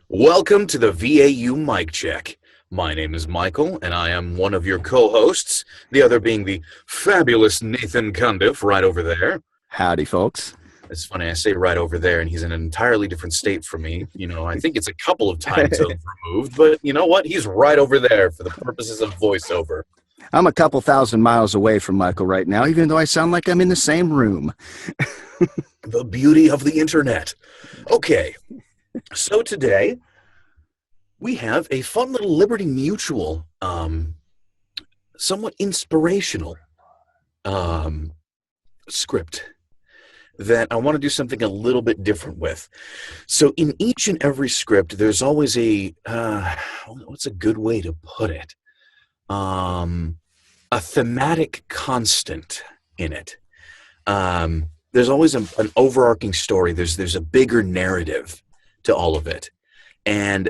Welcome to the VAU mic check. My name is Michael, and I am one of your co-hosts, the other being the fabulous Nathan Cundiff right over there. Howdy, folks. It's funny, I say right over there, and he's in an entirely different state from me. I think it's a couple of time zones removed, but you know what? He's right over there for the purposes of voiceover. I'm a couple thousand miles away from Michael right now, even though I sound like I'm in the same room. The beauty of the internet. Okay, so today we have a fun little Liberty Mutual, somewhat inspirational script that I want to do something a little bit different with. So in each and every script, there's always what's a good way to put it? A thematic constant in it. There's always an overarching story. There's a bigger narrative to all of it. And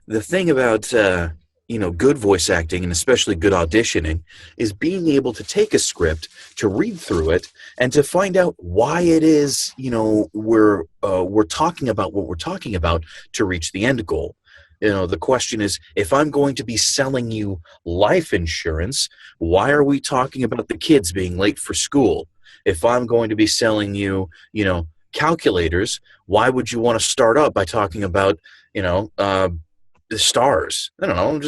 the thing about good voice acting, and especially good auditioning, is being able to take a script, to read through it, and to find out why it is we're talking about what we're talking about to reach the end goal. The question is, if I'm going to be selling you life insurance, why are we talking about the kids being late for school? If I'm going to be selling you, calculators, why would you want to start up by talking about, the stars? I don't know.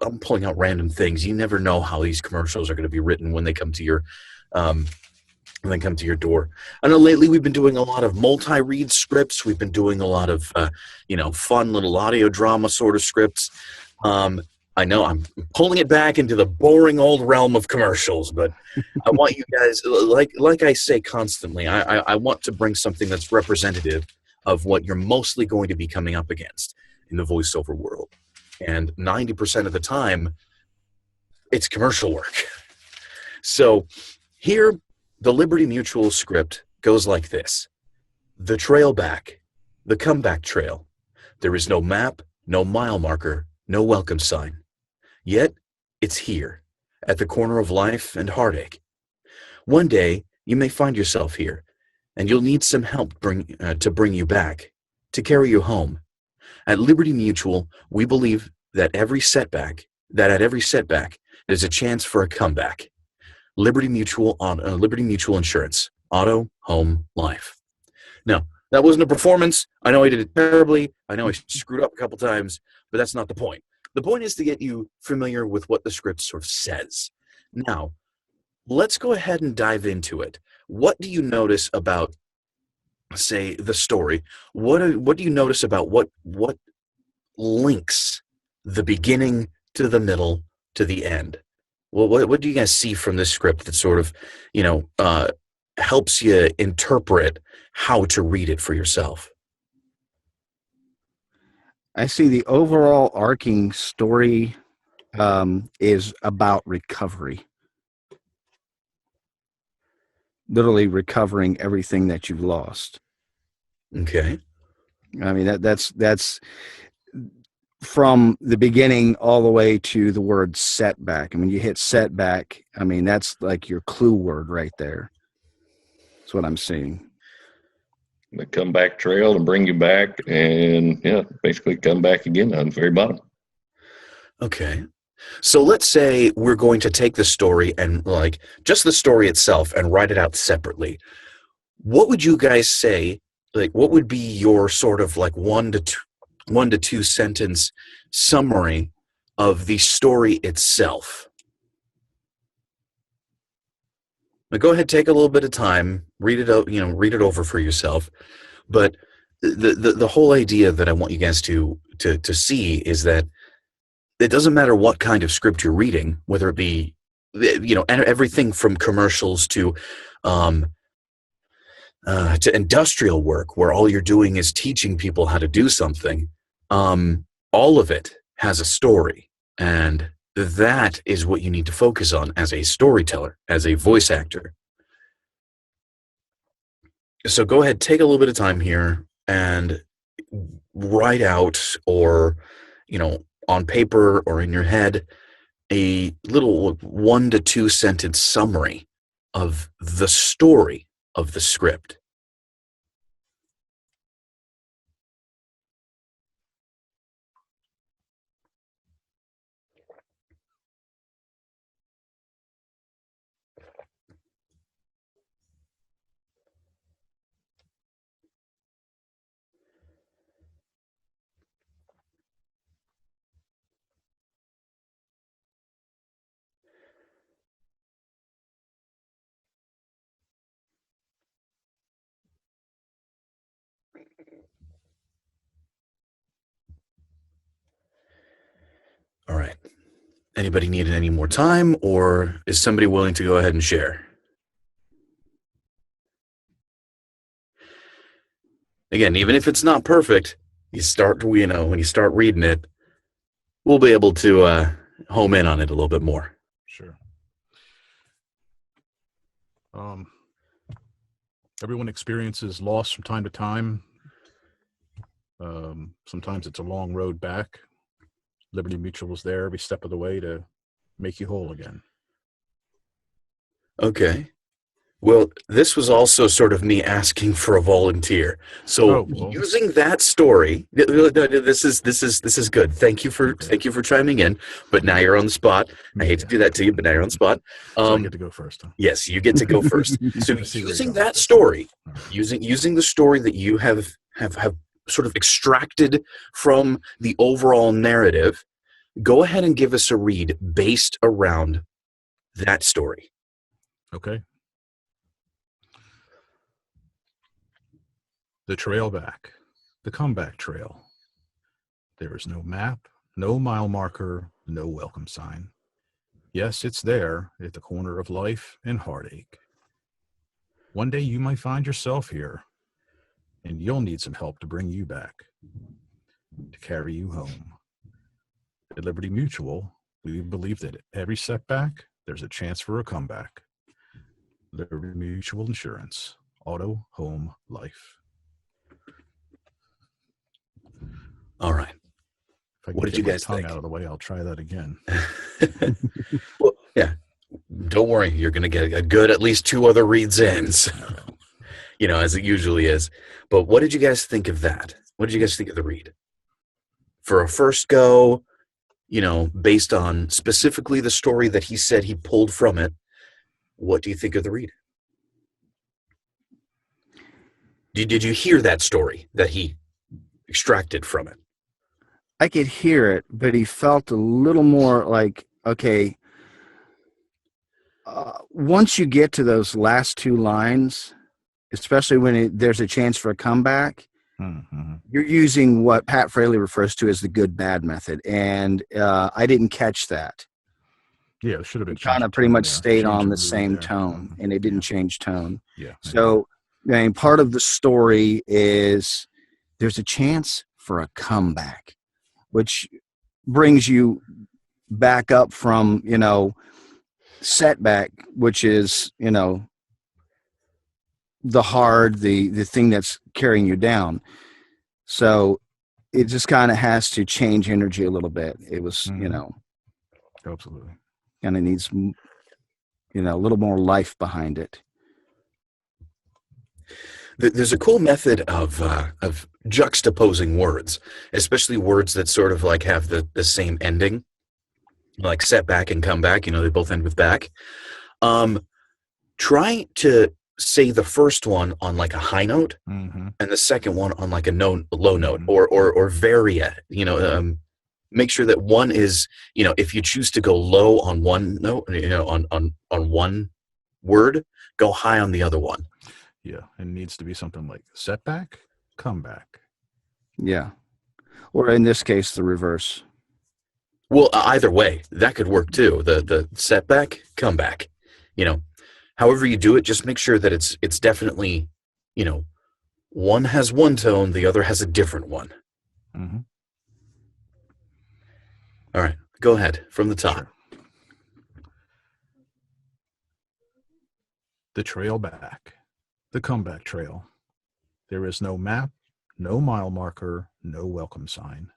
I'm pulling out random things. You never know how these commercials are going to be written when they come to your door. I know lately we've been doing a lot of multi-read scripts. We've been doing a lot of, fun little audio drama sort of scripts. I know I'm pulling it back into the boring old realm of commercials, but I want you guys, like I say constantly, I want to bring something that's representative of what you're mostly going to be coming up against in the voiceover world. And 90% of the time, it's commercial work. So here, the Liberty Mutual script goes like this. The trail back, the comeback trail. There is no map, no mile marker, no welcome sign. Yet, it's here, at the corner of life and heartache. One day, you may find yourself here, and you'll need some help to bring you back, to carry you home. At Liberty Mutual, we believe that at every setback, there's a chance for a comeback. Liberty Mutual Insurance, auto, home, life. Now, that wasn't a performance. I know I did it terribly. I know I screwed up a couple times, but that's not the point. The point is to get you familiar with what the script sort of says. Now, let's go ahead and dive into it. What do you notice about, say, the story? What do you notice about what links the beginning to the middle to the end? Well, what do you guys see from this script that sort of, helps you interpret how to read it for yourself? I see the overall arcing story is about recovery. Literally recovering everything that you've lost. Okay. I mean, that's from the beginning all the way to the word setback. I mean, you hit setback. I mean, that's like your clue word right there. That's what I'm seeing. The comeback trail to bring you back, and basically come back again on the very bottom. Okay. So let's say we're going to take the story and just the story itself and write it out separately. What would you guys say? What would be your sort of one to two sentence summary of the story itself? Now go ahead, take a little bit of time, read it out, read it over for yourself. But the whole idea that I want you guys to see is that it doesn't matter what kind of script you're reading, whether it be, everything from commercials to industrial work, where all you're doing is teaching people how to do something. All of it has a story, and that is what you need to focus on as a storyteller, as a voice actor. So go ahead, take a little bit of time here and write out, or, on paper or in your head, a little 1 to 2 sentence summary of the story of the script. Anybody need any more time, or is somebody willing to go ahead and share? Again, even if it's not perfect, when you start reading it, we'll be able to home in on it a little bit more. Sure. Everyone experiences loss from time to time. Sometimes it's a long road back. Liberty Mutual is there every step of the way to make you whole again. Okay. Well, this was also sort of me asking for a volunteer. So using that story, this is good. Thank you for chiming in. But now you're on the spot. I hate to do that to you, but now you're on the spot. So I get to go first. Huh? Yes, you get to go first. So using that story, using the story that you have sort of extracted from the overall narrative, go ahead and give us a read based around that story. Okay. The trail back, the comeback trail. There is no map, no mile marker, no welcome sign. Yes, it's there at the corner of life and heartache. One day you might find yourself here, and you'll need some help to bring you back, to carry you home. At Liberty Mutual, we believe that at every setback, there's a chance for a comeback. Liberty Mutual Insurance, auto, home, life. All right. If I What did you guys tongue think? Out of the way, I'll try that again. Well, yeah. Don't worry. You're going to get a good at least 2 other reads in, so, as it usually is. But what did you guys think of that? What did you guys think of the read? For a first go, based on specifically the story that he said he pulled from it, what do you think of the read? Did you hear that story that he extracted from it? I could hear it, but he felt a little more like, okay, once you get to those last 2 lines, especially when there's a chance for a comeback, you're using what Pat Fraley refers to as the good-bad method, and I didn't catch that. Yeah, it should have been. It kind of pretty much stayed on the same tone, and it didn't change tone. Yeah. So, part of the story is there's a chance for a comeback, which brings you back up from, setback, which is, the thing that's carrying you down. So it just kind of has to change energy a little bit. It was, Absolutely. kind of needs, a little more life behind it. There's a cool method of juxtaposing words, especially words that sort of like have the same ending, like setback and comeback. They both end with back. Try to say the first one on like a high note, and the second one on like a low note, or vary it. Make sure that one is, if you choose to go low on one note, on one word, go high on the other one. Yeah, it needs to be something like setback, comeback. Yeah. Or in this case, the reverse. Well, either way, that could work too. The setback, comeback. However you do it, just make sure that it's definitely, one has one tone, the other has a different one. All right, go ahead from the top. Sure. The trail back, the comeback trail. There is no map, no mile marker, no welcome sign.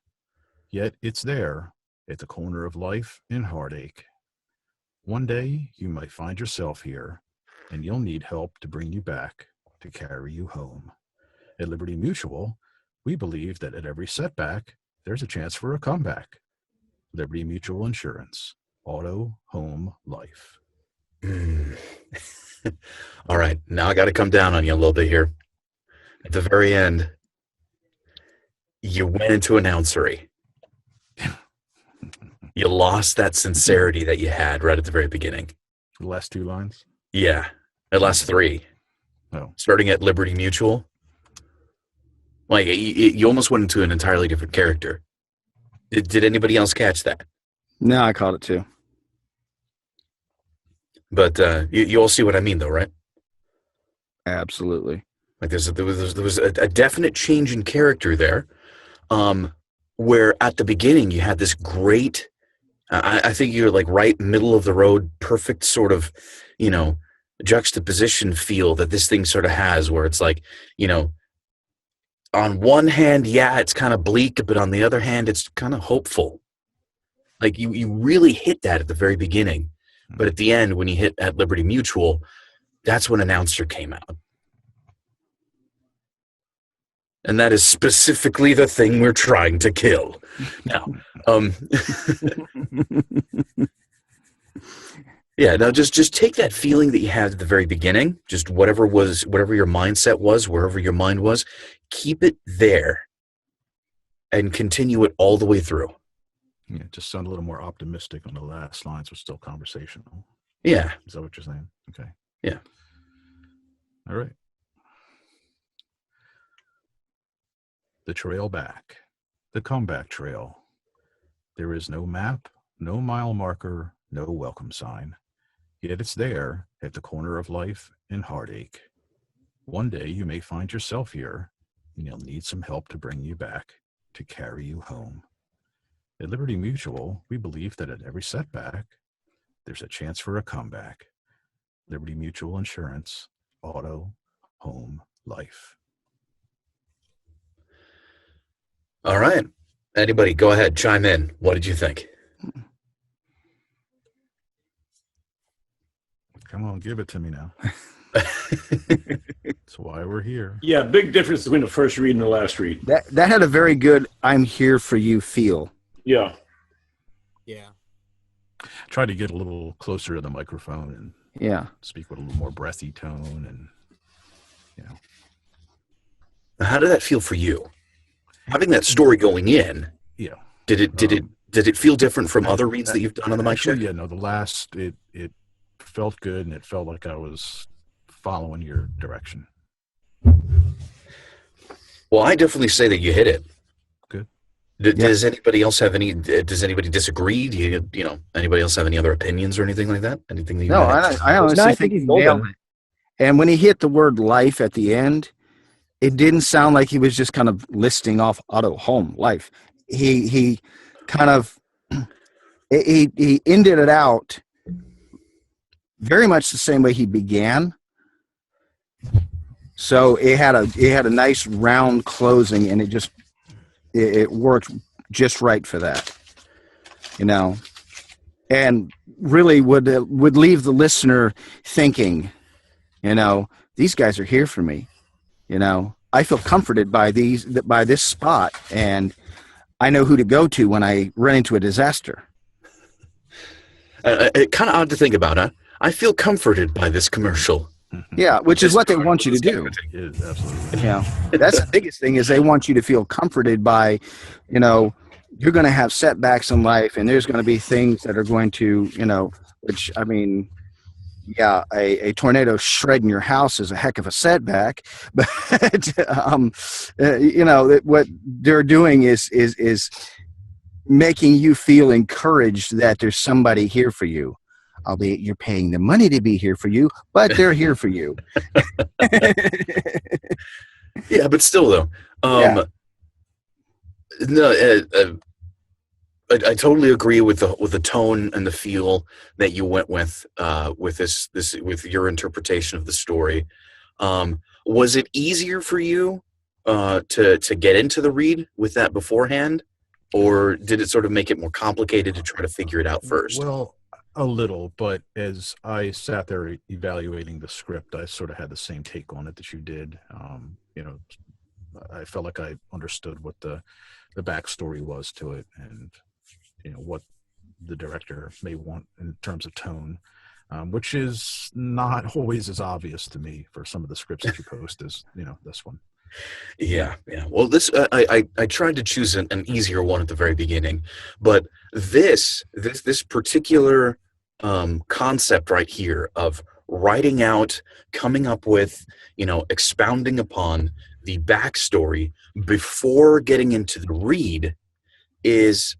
Yet it's there at the corner of life and heartache. One day you might find yourself here, and you'll need help to bring you back, to carry you home. At Liberty Mutual, we believe that at every setback, there's a chance for a comeback. Liberty Mutual Insurance, auto, home, life. All right, now I got to come down on you a little bit here. At the very end, you went into announcery. You lost that sincerity that you had right at the very beginning. The last 2 lines? Yeah, the last 3. Oh. Starting at Liberty Mutual. Like, you almost went into an entirely different character. Did anybody else catch that? No, I caught it too. But you all see what I mean, though, right? Absolutely. Like there was a definite change in character there, where at the beginning you had this great. I think you're like right middle of the road, perfect sort of, you know, juxtaposition feel that this thing sort of has, where it's like, you know, on one hand, yeah, it's kind of bleak, but on the other hand, it's kind of hopeful. Like you really hit that at the very beginning, but at the end, when you hit at Liberty Mutual, that's when Announcer came out. And that is specifically the thing we're trying to kill. Now, yeah, now just take that feeling that you had at the very beginning, just whatever your mindset was, wherever your mind was, keep it there and continue it all the way through. Yeah, just sound a little more optimistic on the last lines, but still conversational. Yeah. Is that what you're saying? Okay. Yeah. All right. The trail back, the comeback trail. There is no map, no mile marker, no welcome sign. Yet it's there at the corner of life and heartache. One day you may find yourself here, and you'll need some help to bring you back, to carry you home. At Liberty Mutual, we believe that at every setback, there's a chance for a comeback. Liberty Mutual Insurance, auto, home, life. All right. Anybody, go ahead, chime in. What did you think? Come on, give it to me now. That's why we're here. Yeah, big difference between the first read and the last read. That had a very good "I'm here for you" feel. Yeah. Yeah. Try to get a little closer to the microphone and Yeah. speak with a little more breathy tone, and How did that feel for you? Having that story going in, yeah. did it feel different from other reads that you've done on the mic check? Yeah, no, the last it felt good, and it felt like I was following your direction. Well, I definitely say that you hit it. Good. Does anybody else have any? Does anybody disagree? Do you know anybody else have any other opinions or anything like that? Anything that you No, had? I honestly I think think he he's nailed it. And when he hit the word "life" at the end, it didn't sound like he was just kind of listing off auto, home, life. He kind of he ended it out very much the same way he began. So it had a nice round closing, and it worked just right for that, you know, and really would leave the listener thinking, you know, these guys are here for me. You know, I feel comforted by this spot, and I know who to go to when I run into a disaster. Kind of odd to think about, huh? I feel comforted by this commercial. Yeah, which is what they want you to do. It is, absolutely. Yeah, that's the biggest thing is they want you to feel comforted by, you know, you're going to have setbacks in life, and there's going to be things that are going to, you know, which I mean, yeah, a tornado shredding your house is a heck of a setback, but you know what they're doing is making you feel encouraged that there's somebody here for you. Albeit you're paying the money to be here for you, but they're here for you. Yeah, but still though, no, I totally agree with the tone and the feel that you went with this with your interpretation of the story. Was it easier for you to get into the read with that beforehand, or did it sort of make it more complicated to try to figure it out first? Well, a little, but as I sat there evaluating the script, I sort of had the same take on it that you did. You know, I felt like I understood what the backstory was to it, and you know what the director may want in terms of tone, which is not always as obvious to me for some of the scripts that you post as, you know, this one. Yeah. Well, this I tried to choose an easier one at the very beginning, but this particular concept right here of writing out, coming up with, you know, expounding upon the backstory before getting into the read is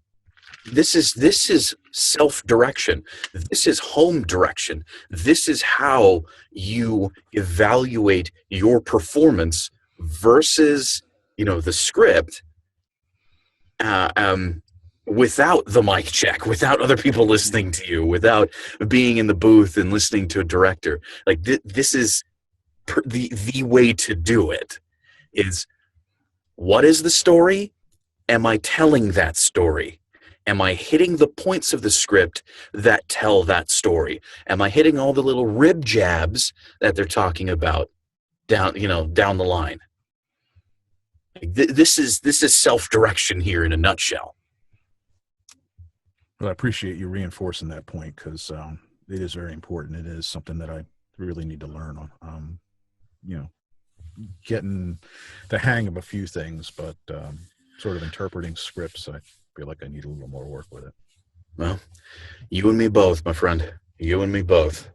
this is self-direction. This is home direction. This is how you evaluate your performance versus, the script, without the mic check, without other people listening to you, without being in the booth and listening to a director. Like this is the way to do it. Is, what is the story? Am I telling that story? Am I hitting the points of the script that tell that story? Am I hitting all the little rib jabs that they're talking about down the line? This is self-direction here in a nutshell. Well, I appreciate you reinforcing that point, because it is very important. It is something that I really need to learn on. Getting the hang of a few things, but sort of interpreting scripts, I feel like I need a little more work with it. Well, you and me both, my friend. You and me both.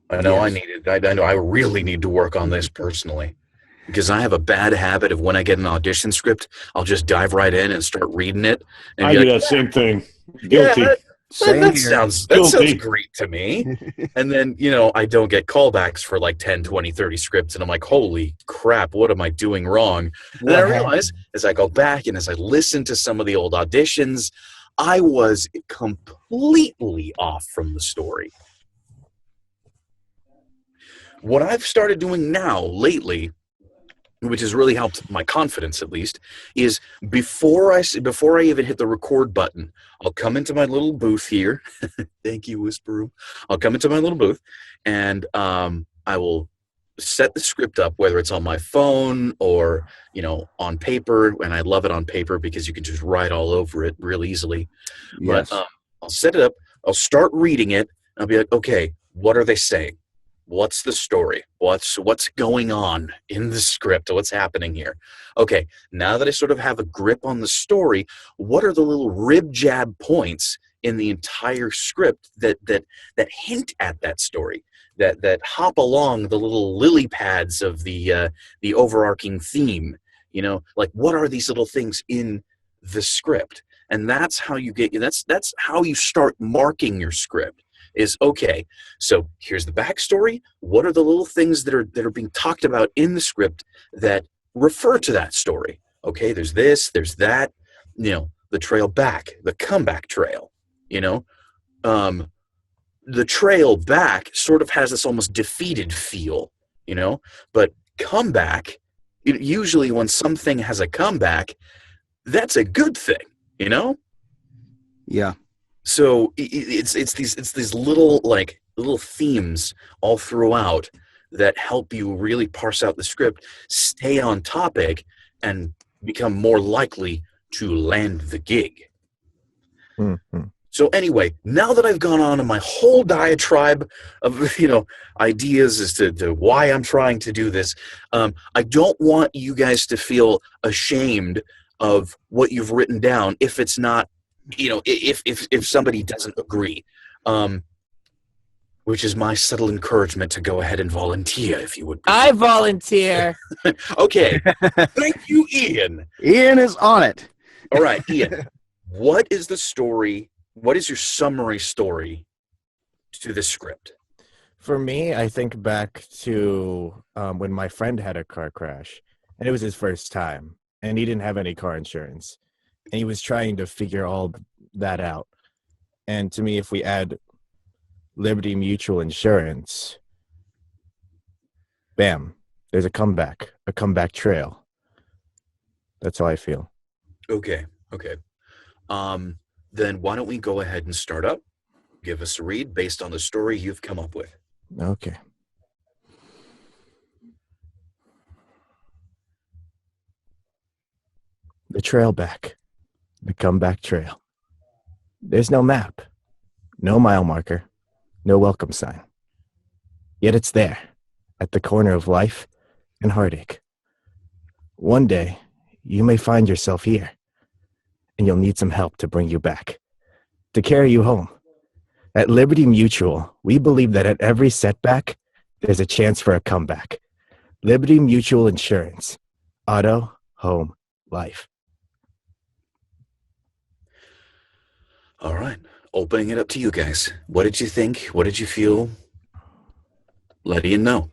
I know. Yes. I know I really need to work on this personally, because I have a bad habit of, when I get an audition script, I'll just dive right in and start reading it. And I be do like, that same thing. Guilty. Yeah, Same that here. sounds Guilty. great to me. And then, I don't get callbacks for like 10, 20, 30 scripts. And I'm like, holy crap, what am I doing wrong? And then I realize, as I go back and as I listen to some of the old auditions, I was completely off from the story. What I've started doing now lately, which has really helped my confidence at least, is before I even hit the record button, I'll come into my little booth here. Thank you, Whisper Room. I'll come into my little booth, and I will set the script up, whether it's on my phone or on paper. And I love it on paper because you can just write all over it real easily. Yes. But I'll set it up. I'll start reading it. I'll be like, okay, what are they saying? What's the story? What's going on in the script? What's happening here? Okay, now that I sort of have a grip on the story, what are the little rib jab points in the entire script that hint at that story, that hop along the little lily pads of the overarching theme? Like, what are these little things in the script? And that's how you that's how you start marking your script. Is, okay, so here's the backstory. What are the little things that are being talked about in the script that refer to that story? Okay, there's this, there's that, the trail back, the comeback trail, the trail back sort of has this almost defeated feel, but comeback, usually when something has a comeback, that's a good thing, Yeah. So it's these little themes all throughout that help you really parse out the script, stay on topic, and become more likely to land the gig. Mm-hmm. So anyway, now that I've gone on in my whole diatribe of ideas as to why I'm trying to do this, I don't want you guys to feel ashamed of what you've written down if it's not. If somebody doesn't agree, which is my subtle encouragement to go ahead and volunteer, if you would. I volunteer. Okay. Thank you, Ian. Ian is on it. All right, Ian. What is the story? What is your summary story to the script? For me, I think back to when my friend had a car crash, and it was his first time, and he didn't have any car insurance. And he was trying to figure all that out. And to me, if we add Liberty Mutual Insurance, bam, there's a comeback trail. That's how I feel. Okay. Then why don't we go ahead and start up? Give us a read based on the story you've come up with. Okay. The trail back. The comeback trail. There's no map, no mile marker, no welcome sign. Yet it's there, at the corner of life and heartache. One day, you may find yourself here, and you'll need some help to bring you back, to carry you home. At Liberty Mutual, we believe that at every setback, there's a chance for a comeback. Liberty Mutual Insurance. Auto, home, life. All right. Opening it up to you guys. What did you think? What did you feel? Let Ian know.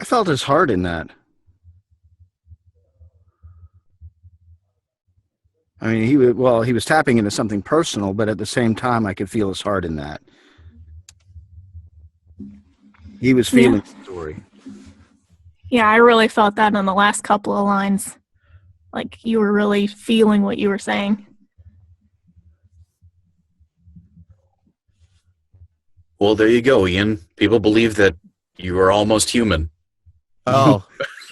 I felt his heart in that. I mean, he was tapping into something personal, but at the same time, I could feel his heart in that. He was feeling the story. Yeah, I really felt that in the last couple of lines. Like you were really feeling what you were saying. Well, there you go, Ian. People believe that you are almost human. Oh,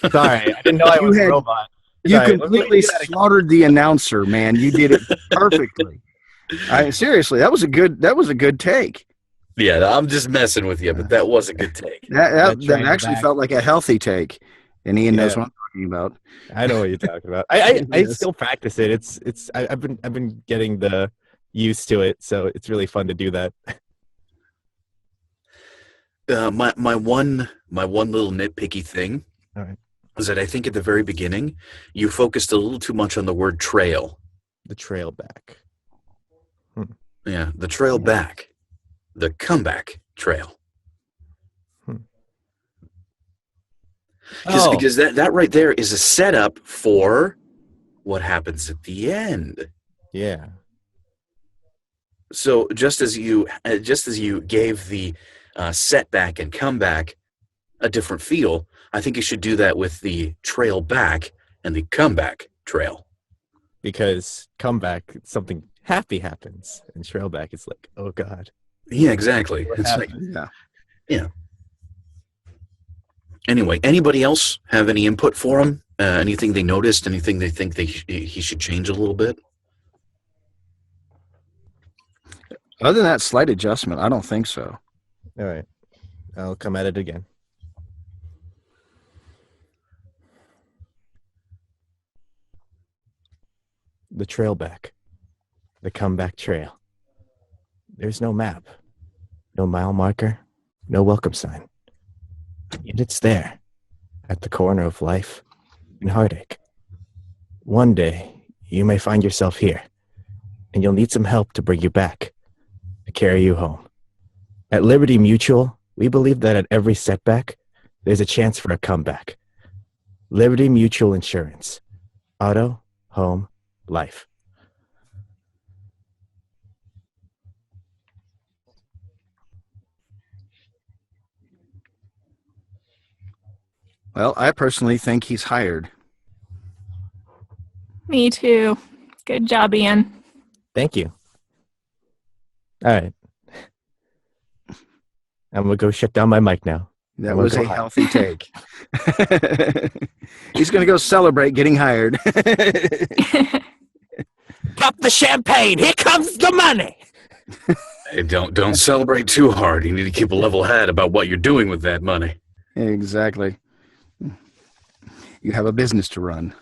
sorry. I didn't know I was a robot. You Sorry, completely slaughtered the announcer, man. You did it perfectly. Seriously, that was a good take. Yeah, I'm just messing with you, but that was a good take. That actually felt like a healthy take, and Ian knows what I'm talking about. I know what you're talking about. I still practice it. I've been getting the used to it, so it's really fun to do that. My one little nitpicky thing is that I think at the very beginning you focused a little too much on the word trail. The trail back. Yeah, the trail back, the comeback trail. Because that right there is a setup for what happens at the end. Yeah. So just as you gave the setback and comeback a different feel, I think you should do that with the trail back and the comeback trail. Because comeback, something happy happens, and trail back is like, oh God. Yeah, exactly. It's like, yeah. Anyway, anybody else have any input for him? Anything they noticed? Anything they think he should change a little bit? Other than that slight adjustment, I don't think so. All right. I'll come at it again. The trail back. The comeback trail. There's no map. No mile marker. No welcome sign. Yet it's there. At the corner of life and heartache. One day, you may find yourself here. And you'll need some help to bring you back. To carry you home. At Liberty Mutual, we believe that at every setback, there's a chance for a comeback. Liberty Mutual Insurance. Auto, home, life. Well, I personally think he's hired. Me too. Good job, Ian. Thank you. All right. I'm going to go shut down my mic now. That was a healthy take. He's going to go celebrate getting hired. Pop the champagne. Here comes the money. Hey, don't celebrate too hard. You need to keep a level head about what you're doing with that money. Exactly. You have a business to run.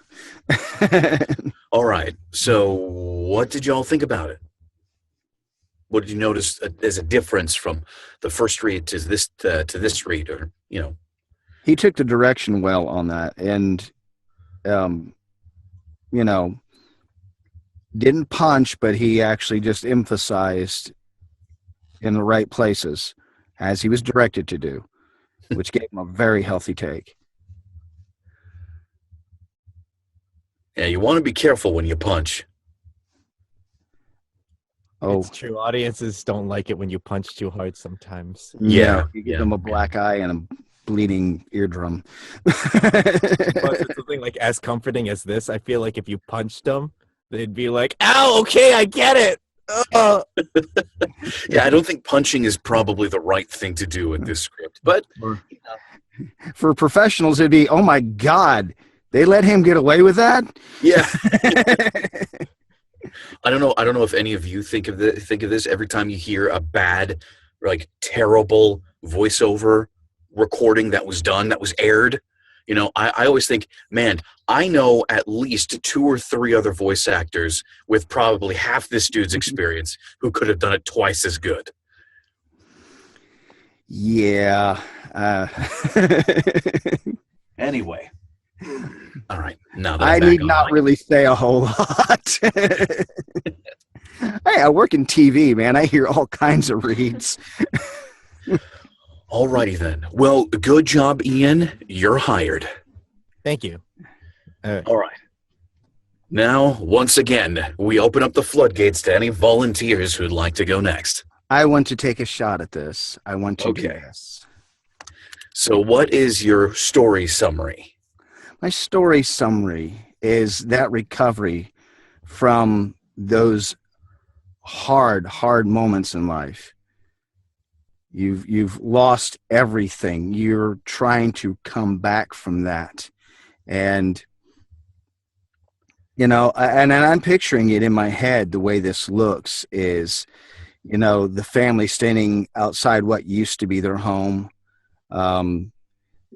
All right. So what did y'all think about it? What did you notice as a difference from the first read to this read, or He took the direction well on that, and didn't punch, but he actually just emphasized in the right places as he was directed to do, which gave him a very healthy take. Yeah, you want to be careful when you punch. Oh, It's true. Audiences don't like it when you punch too hard sometimes. Yeah, you give them a black eye and a bleeding eardrum. But it's something like as comforting as this, I feel like if you punched them, they'd be like, "Ow, okay, I get it." Yeah, I don't think punching is probably the right thing to do in this script, but For professionals, it'd be, oh my God, they let him get away with that? yeah. I don't know if any of you think of this every time you hear a bad, terrible voiceover recording that was aired. I always think, man, I know at least 2 or 3 other voice actors with probably half this dude's experience who could have done it twice as good. Yeah. Anyway, All right. Now that I I'm back need on not mic. really say a whole lot. Hey, I work in TV, man. I hear all kinds of reads. All righty then. Well, good job, Ian. You're hired. Thank you. All right. Now, once again, we open up the floodgates to any volunteers who'd like to go next. I want to take a shot at this. I want to do Okay. this. So, what is your story summary? My story summary is that recovery from those hard moments in life. You've lost everything. You're trying to come back from that. And and I'm picturing it in my head. The way this looks is, the family standing outside what used to be their home.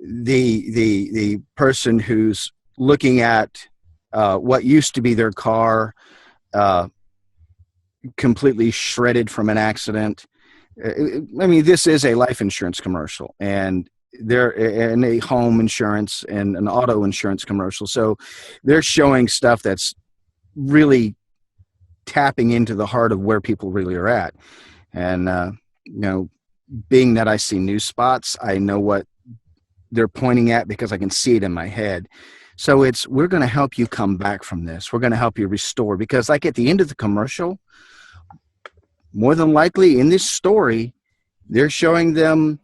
The person who's looking at what used to be their car, completely shredded from an accident. I mean, this is a life insurance commercial, and a home insurance and an auto insurance commercial. So they're showing stuff that's really tapping into the heart of where people really are at. And, being that I see news spots, I know what they're pointing at because I can see it in my head. So we're going to help you come back from this. We're going to help you restore, because like at the end of the commercial, more than likely in this story, they're showing them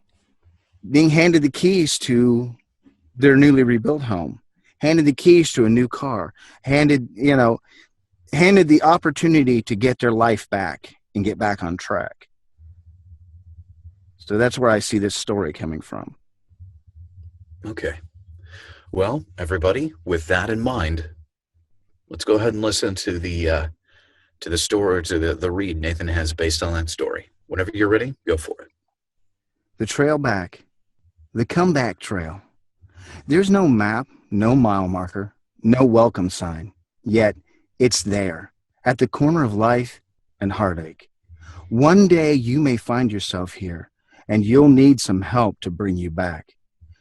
being handed the keys to their newly rebuilt home, handed the keys to a new car, handed the opportunity to get their life back and get back on track. So that's where I see this story coming from. Okay. Well, everybody, with that in mind, let's go ahead and listen to the story, to the read Nathan has based on that story. Whenever you're ready, go for it. The trail back, the comeback trail. There's no map, no mile marker, no welcome sign, yet it's there at the corner of life and heartache. One day you may find yourself here, and you'll need some help to bring you back,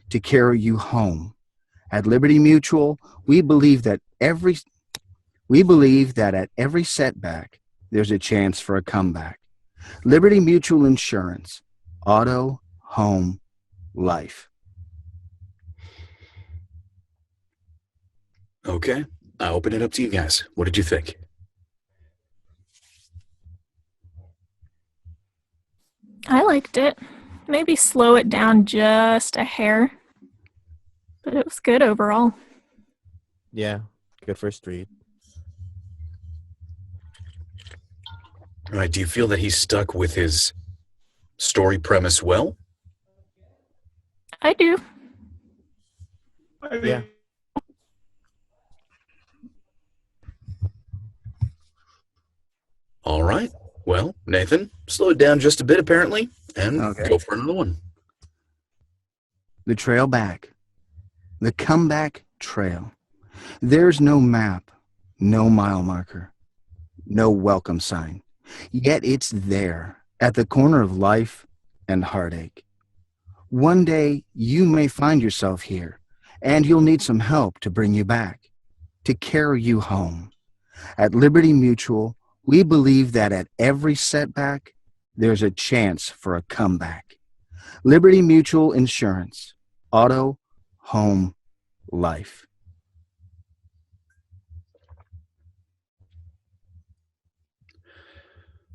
to carry you home. At Liberty Mutual, we believe that at every setback, there's a chance for a comeback. Liberty Mutual Insurance, auto, home, life. Okay. I'll open it up to you guys. What did you think? I liked it. Maybe slow it down just a hair, but it was good overall. Yeah, good first read. All right. Do you feel that he's stuck with his story premise well? I do. Yeah. All right. Well, Nathan, slow it down just a bit, apparently, and Okay. go for another one. The trail back, the comeback trail. There's no map, no mile marker, no welcome sign, yet it's there at the corner of life and heartache. One day you may find yourself here, and you'll need some help to bring you back, to carry you home. At Liberty Mutual, we believe that at every setback, there's a chance for a comeback. Liberty Mutual Insurance, auto, home, life.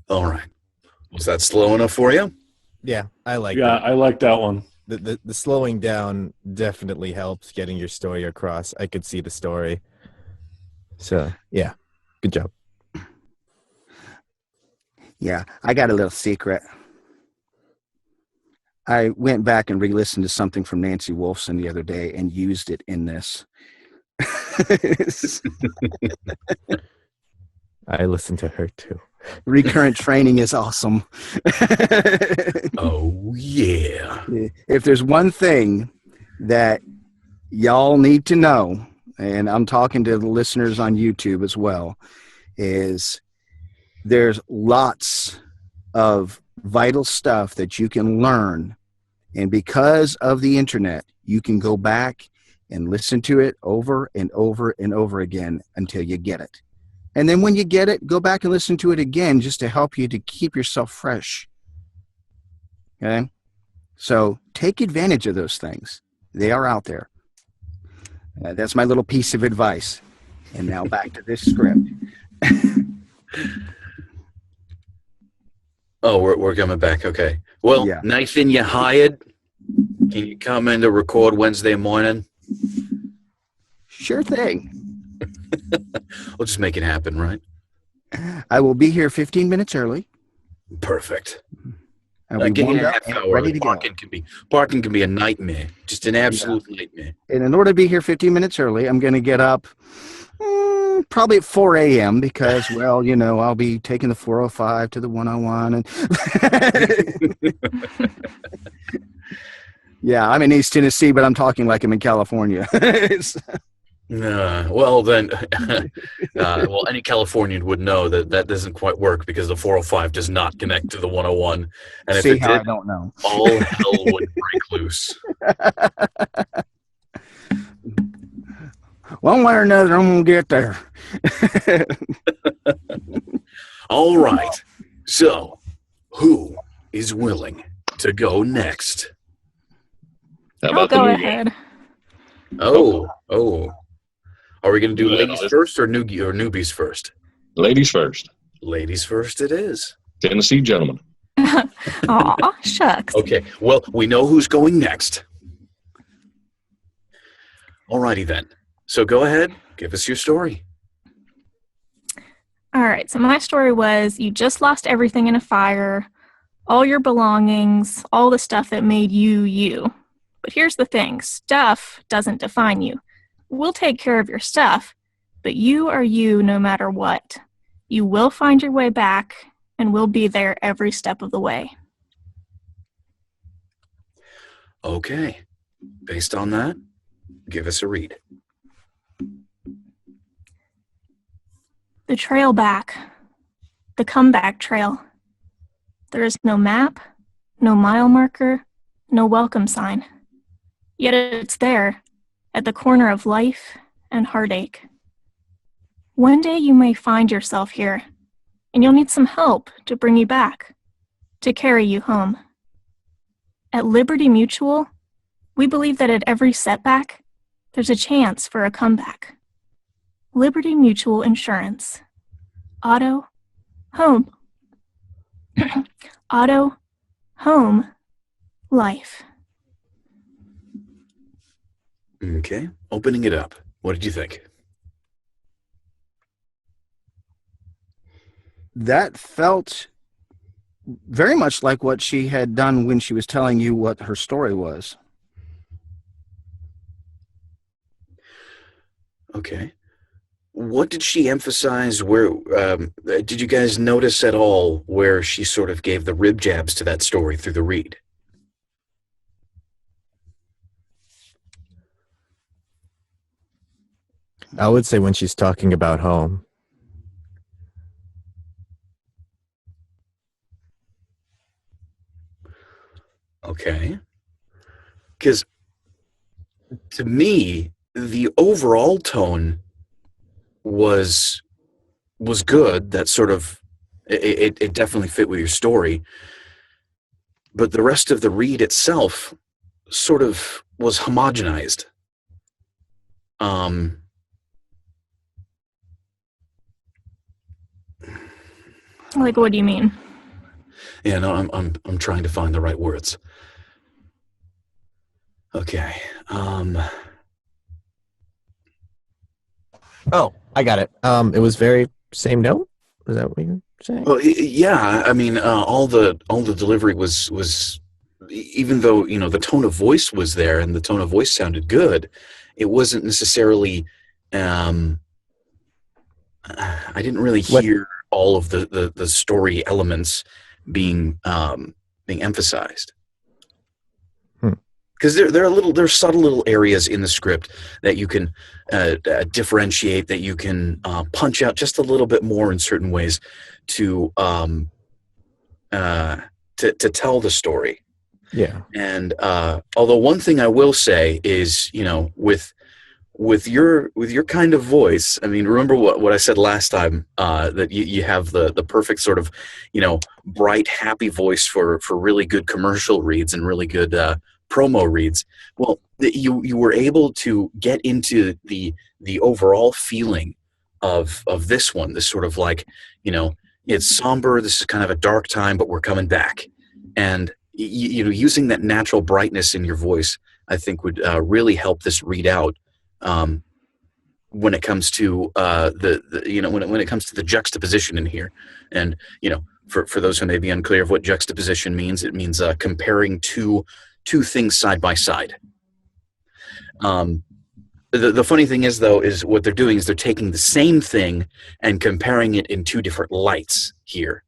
All right. Was that slow enough for you? Yeah, I like Yeah, that. I like that one. The slowing down definitely helps getting your story across. I could see the story. So, yeah, good job. Yeah, I got a little secret. I went back and re-listened to something from Nancy Wolfson the other day and used it in this. I listened to her too. Recurrent training is awesome. Oh, yeah. If there's one thing that y'all need to know, and I'm talking to the listeners on YouTube as well, is there's lots of vital stuff that you can learn. And because of the internet, you can go back and listen to it over and over and over again until you get it. And then when you get it, go back and listen to it again just to help you to keep yourself fresh. Okay? So take advantage of those things. They are out there. That's my little piece of advice. And now back to this script. Oh, we're coming back. Okay. Well, Yeah. Nathan, you hired. Can you come in to record Wednesday morning? Sure thing. We'll just make it happen, right? I will be here 15 minutes early. Perfect. I'll be Give me warmed a up half and hour. ready to go. Parking can be a nightmare. Just an absolute nightmare. And in order to be here 15 minutes early, I'm going to get up probably at 4 a.m. because, well, you know, I'll be taking the 405 to the 101. And yeah, I'm in East Tennessee, but I'm talking like I'm in California. Well, then, well, any Californian would know that that doesn't quite work because the 405 does not connect to the 101. And See if it how did, I don't know. all hell would break loose. One way or another, I'm going to get there. All right. So, who is willing to go next? How I'll about the go new guy? ahead. Oh. Are we going to do Yeah, ladies first or newbies first? Ladies first. Ladies first it is. Tennessee gentlemen. Aw, shucks. Okay, well, we know who's going next. Alrighty then. So go ahead, give us your story. All right, so my story was you just lost everything in a fire, all your belongings, all the stuff that made you you. But here's the thing, stuff doesn't define you. We'll take care of your stuff, but you are you no matter what. You will find your way back, and we'll be there every step of the way. Okay. Based on that, give us a read. The trail back. The comeback trail. There is no map, no mile marker, no welcome sign. Yet it's there, at the corner of life and heartache. One day you may find yourself here, and you'll need some help to bring you back, to carry you home. At Liberty Mutual, we believe that at every setback, there's a chance for a comeback. Liberty Mutual Insurance. Auto, home. Auto, home, life. Okay, opening it up. What did you think? That felt very much like what she had done when she was telling you what her story was. Okay. What did she emphasize? Where did you guys notice at all where she sort of gave the rib jabs to that story through the read? I would say when she's talking about home. Okay. Because to me, the overall tone was good. That sort of it definitely fit with your story. But the rest of the read itself sort of was homogenized. Like, what do you mean? Yeah, no, I'm trying to find the right words. Okay. Oh, I got it. It was very same note. Is that what you're saying? Well, yeah. I mean, all the delivery was, even though the tone of voice was there and the tone of voice sounded good, it wasn't necessarily. I didn't really hear all of the story elements being emphasized. Because there are subtle little areas in the script that you can differentiate, that you can punch out just a little bit more in certain ways to tell the story. Yeah. And although one thing I will say is, with with your kind of voice, I mean, remember what I said last time, that you have the perfect sort of, bright, happy voice for really good commercial reads and really good promo reads. Well, you were able to get into the overall feeling of this one, this sort of like, it's somber, this is kind of a dark time, but we're coming back. And using that natural brightness in your voice, I think would really help this read out. When it comes to when it comes to the juxtaposition in here, and for those who may be unclear of what juxtaposition means, it means comparing two things side by side. The funny thing is, though, is what they're doing is they're taking the same thing and comparing it in two different lights here.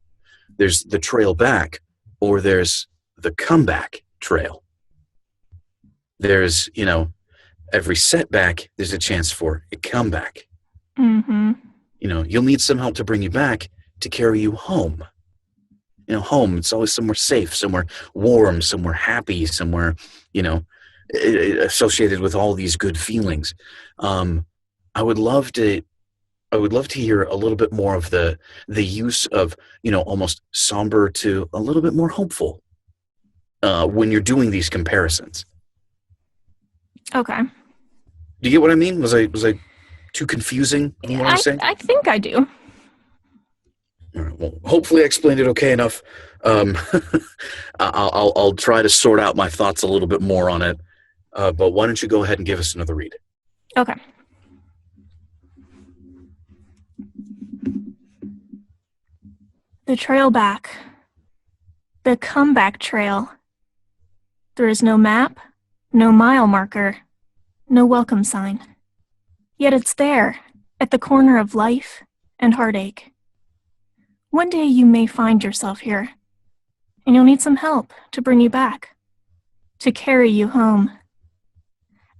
There's the trail back, or there's the comeback trail. There's, every setback, there's a chance for a comeback. Mm-hmm. You'll need some help to bring you back, to carry you home. Home, it's always somewhere safe, somewhere warm, somewhere happy, somewhere, associated with all these good feelings. I would love to hear a little bit more of the use of, almost somber to a little bit more hopeful when you're doing these comparisons. Okay. Do you get what I mean? Was I too confusing in what I'm saying? I think I do. All right, well, hopefully I explained it okay enough. I'll try to sort out my thoughts a little bit more on it. But why don't you go ahead and give us another read? Okay. The trail back. The comeback trail. There is no map, no mile marker, no welcome sign. Yet it's there, at the corner of life and heartache. One day you may find yourself here, and you'll need some help to bring you back, to carry you home.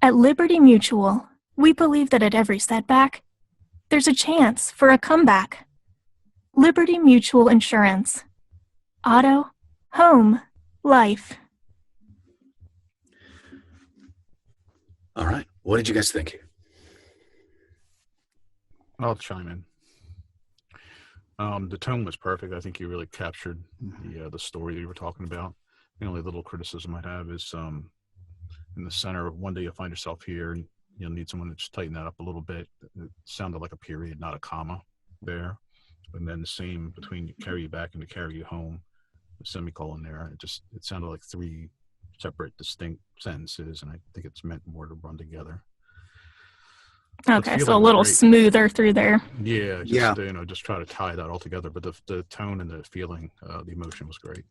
At Liberty Mutual, we believe that at every setback, there's a chance for a comeback. Liberty Mutual Insurance. Auto, home, life. All right. What did you guys think? I'll chime in. The tone was perfect. I think you really captured the story that you were talking about. The only little criticism I'd have is in the center. One day you'll find yourself here, and you'll need someone to just tighten that up a little bit. It sounded like a period, not a comma there. And then the same between carry you back and to carry you home, the semicolon there. It sounded like three separate, distinct sentences, and I think it's meant more to run together. Okay, so a little smoother through there. Yeah, just try to tie that all together. But the tone and the feeling, the emotion was great.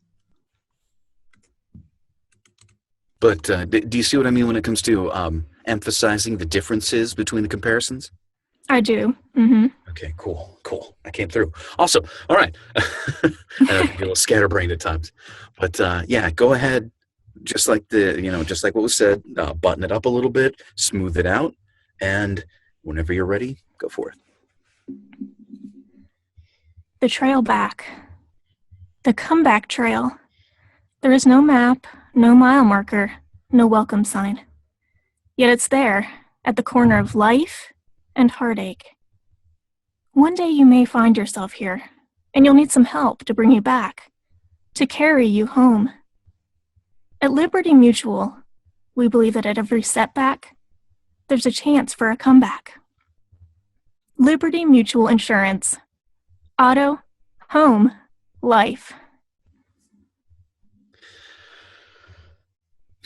But do you see what I mean when it comes to emphasizing the differences between the comparisons? I do. Mm-hmm. Okay, cool. I came through. Awesome. All right. I know I can be a little scatterbrained at times. But go ahead. Just like just like what was said, button it up a little bit, smooth it out, and whenever you're ready, go for it. The trail back. The comeback trail. There is no map, no mile marker, no welcome sign. Yet it's there, at the corner of life and heartache. One day you may find yourself here, and you'll need some help to bring you back, to carry you home. At Liberty Mutual, we believe that at every setback, there's a chance for a comeback. Liberty Mutual Insurance. Auto, home, life.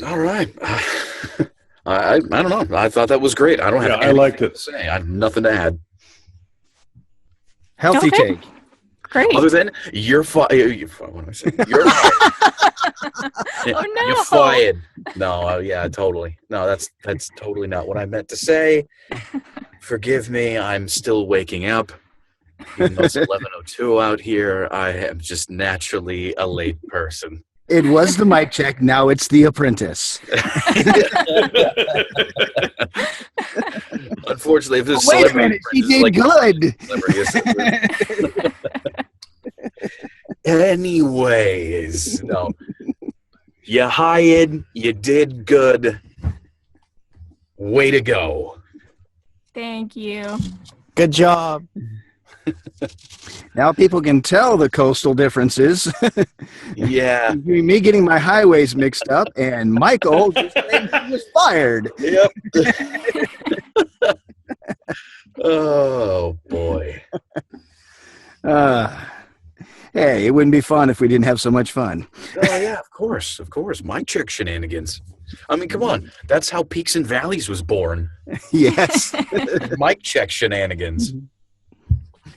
All right. I don't know. I thought that was great. I don't have anything I liked it. to say. I have nothing to add. Healthy Okay. take. Great. Other than you're fired. What am I saying? You're fired. Oh, no. You're fired. No, yeah, totally. No, that's totally not what I meant to say. Forgive me. I'm still waking up. Even though it's 11:02 out here, I am just naturally a late person. It was the mic check. Now it's the apprentice. Unfortunately, if this Wait a minute. He did good. Anyways, no. You hired. You did good. Way to go. Thank you. Good job. Now people can tell the coastal differences. Yeah. Between me getting my highways mixed up and Michael just saying he was fired. Yep. Oh boy. Hey, it wouldn't be fun if we didn't have so much fun. Oh yeah, of course. Mike check shenanigans. I mean, come on. That's how Peaks and Valleys was born. Yes. Mike check shenanigans.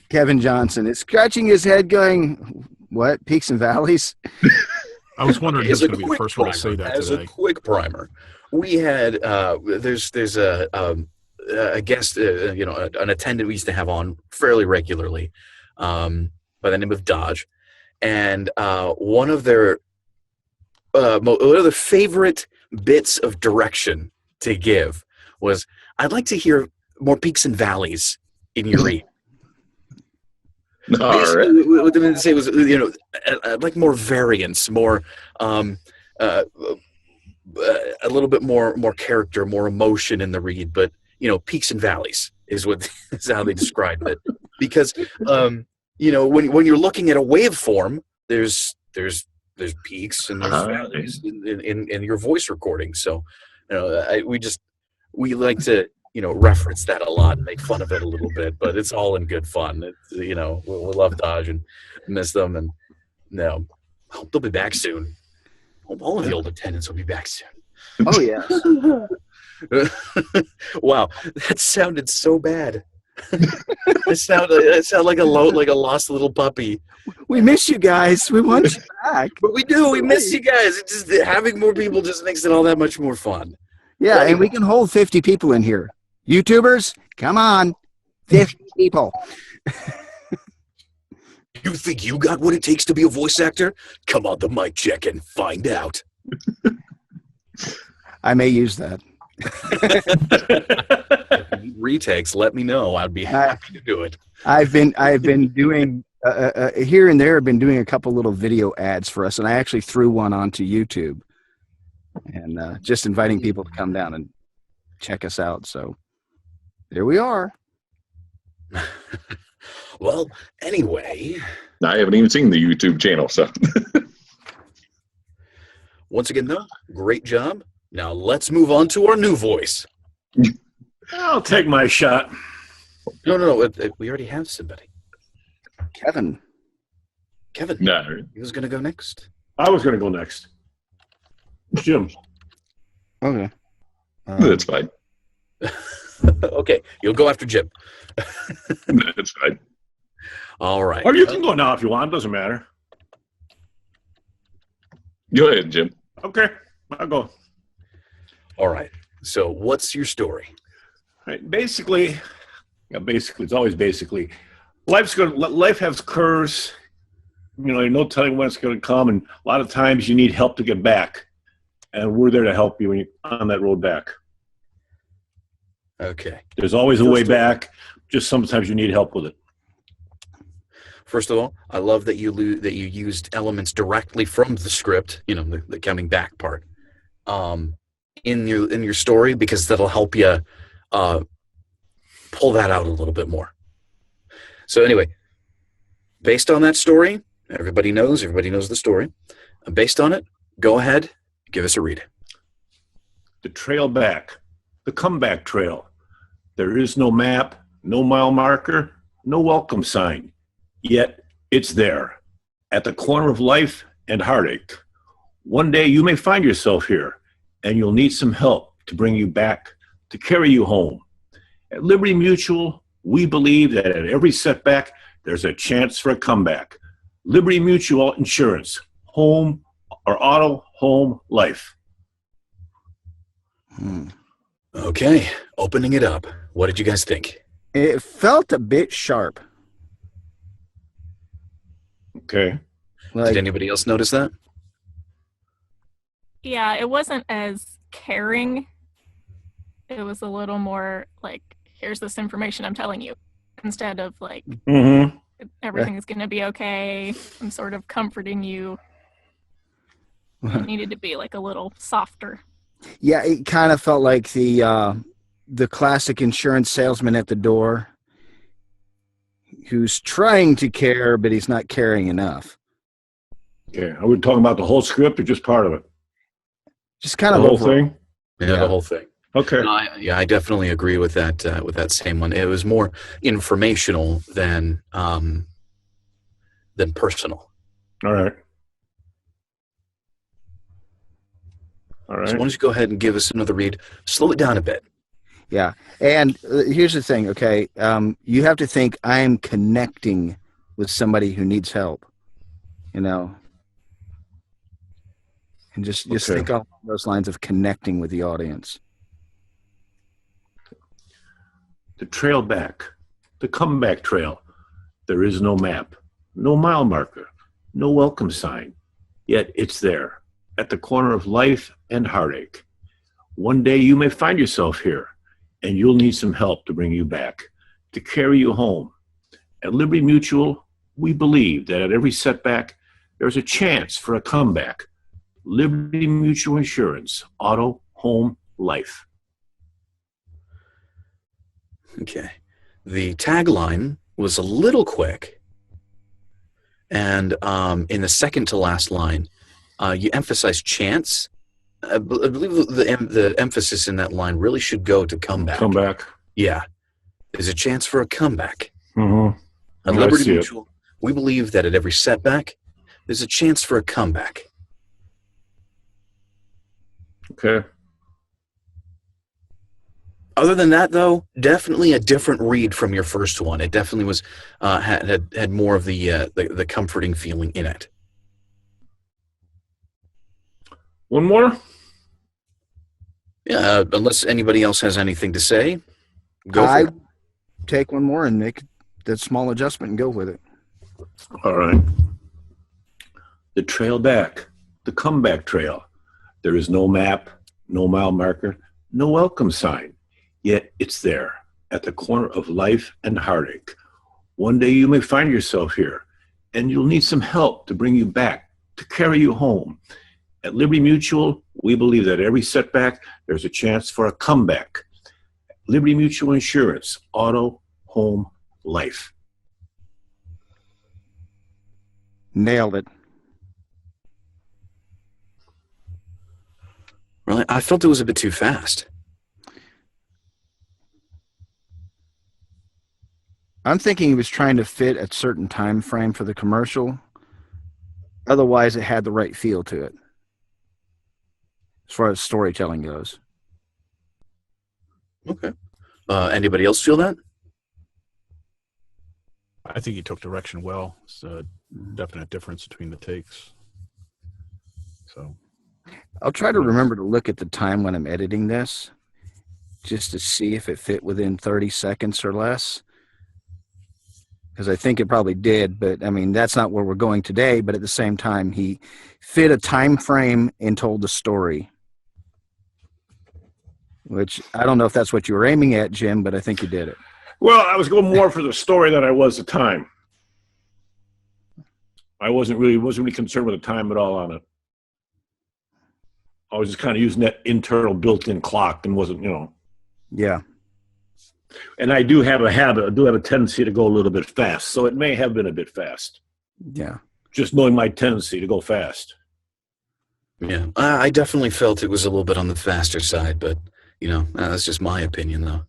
Kevin Johnson is scratching his head going, what, Peaks and Valleys? I was wondering who's As a going to be the quick first one to say primer, that as today. a quick primer, we had there's a guest, an attendant we used to have on fairly regularly, by the name of Dodge, and one of their favorite bits of direction to give was, I'd like to hear more peaks and valleys in your read. All right. Basically, what they meant to say was, like more variance, more a little bit more character, more emotion in the read, but peaks and valleys is how they described it. Because when you're looking at a waveform, there's peaks and there's valleys in your voice recording. So we like to reference that a lot and make fun of it a little bit, but it's all in good fun. We love Dodge and miss them, and hope they'll be back soon. Hope all of the old attendants will be back soon. Oh, yeah. Wow, that sounded so bad. It sounded like a lost little puppy. We miss you guys. We want you back. But we do. We miss you guys. It's just having more people just makes it all that much more fun. Yeah, and we can hold 50 people in here. YouTubers, come on. 50 people. You think you got what it takes to be a voice actor? Come on the mic check and find out. I may use that. Retakes, let me know. I'd be happy to do it. I've been doing here and there. I've been doing a couple little video ads for us, and I actually threw one onto YouTube, and just inviting people to come down and check us out. So there we are. Well, anyway, I haven't even seen the YouTube channel, so once again, though, great job. Now let's move on to our new voice. I'll take my shot. No. We already have somebody. Kevin. no. He was going to go next. I was going to go next. Jim. Okay. That's fine. Okay, you'll go after Jim. That's fine. All right. Or you can go now if you want. Doesn't matter. Go ahead, Jim. Okay, I'll go. All right. So what's your story? Right, basically, it's always basically. Life has curves. You're no telling when it's going to come, and a lot of times you need help to get back, and we're there to help you when you're on that road back. Okay. There's always a way back. Just sometimes you need help with it. First of all, I love that you used elements directly from the script. The coming back part, in your story, because that'll help you pull that out a little bit more. So anyway, based on that story, everybody knows the story. Based on it, go ahead, give us a read. The trail back, the comeback trail. There is no map, no mile marker, no welcome sign. Yet it's there, at the corner of life and heartache. One day you may find yourself here, and you'll need some help to bring you back, to carry you home. At Liberty Mutual, we believe that at every setback, there's a chance for a comeback. Liberty Mutual Insurance, home or auto, home, life. Okay, opening it up. What did you guys think? It felt a bit sharp. Okay. Did anybody else notice that? Yeah, it wasn't as caring. It was a little more like, here's this information I'm telling you, instead of like, everything is going to be okay. I'm sort of comforting you. It needed to be like a little softer. Yeah, it kind of felt like the the classic insurance salesman at the door who's trying to care, but he's not caring enough. Okay. Are we talking about the whole script or just part of it? Just kind The of whole overall. thing? Yeah, the whole thing. Okay. No, I definitely agree with that same one. It was more informational than personal. All right. All So right. why don't you go ahead and give us another read? Slow it down a bit. Yeah. And here's the thing, okay? You have to think I'm connecting with somebody who needs help, you know? And just Okay. think along those lines of connecting with the audience. The trail back, the comeback trail. There is no map, no mile marker, no welcome sign. Yet it's there, at the corner of life and heartache. One day you may find yourself here, and you'll need some help to bring you back, to carry you home. At Liberty Mutual, we believe that at every setback, there's a chance for a comeback. Liberty Mutual Insurance, auto, home, life. Okay. The tagline was a little quick, and in the second to last line, you emphasize chance. I believe the emphasis in that line really should go to comeback. Comeback. Yeah. There's a chance for a comeback. Mm-hmm. At I Liberty see it. Mutual, we believe that at every setback, there's a chance for a comeback. Okay. Other than that, though, definitely a different read from your first one. It definitely was had more of the comforting feeling in it. One more? Yeah, unless anybody else has anything to say, go for it. Take one more and make that small adjustment and go with it. All right. The trail back, the comeback trail. There is no map, no mile marker, no welcome sign. Yet it's there, at the corner of life and heartache. One day you may find yourself here, and you'll need some help to bring you back, to carry you home. At Liberty Mutual, we believe that every setback, there's a chance for a comeback. Liberty Mutual Insurance, auto, home, life. Nailed it. Really, I felt it was a bit too fast. I'm thinking he was trying to fit a certain time frame for the commercial. Otherwise, it had the right feel to it, as far as storytelling goes. Okay. Anybody else feel that? I think he took direction well. It's a definite difference between the takes. So I'll try to remember to look at the time when I'm editing this, just to see if it fit within 30 seconds or less. Because I think it probably did, but I mean, that's not where we're going today. But at the same time, he fit a time frame and told the story. Which I don't know if that's what you were aiming at, Jim, but I think you did it. Well, I was going more for the story than I was the time. I wasn't really concerned with the time at all on it. I was just kind of using that internal built-in clock and wasn't, Yeah. And I do have a habit. I do have a tendency to go a little bit fast, so it may have been a bit fast. Yeah. Just knowing my tendency to go fast. Yeah, I definitely felt it was a little bit on the faster side, but that's just my opinion, though.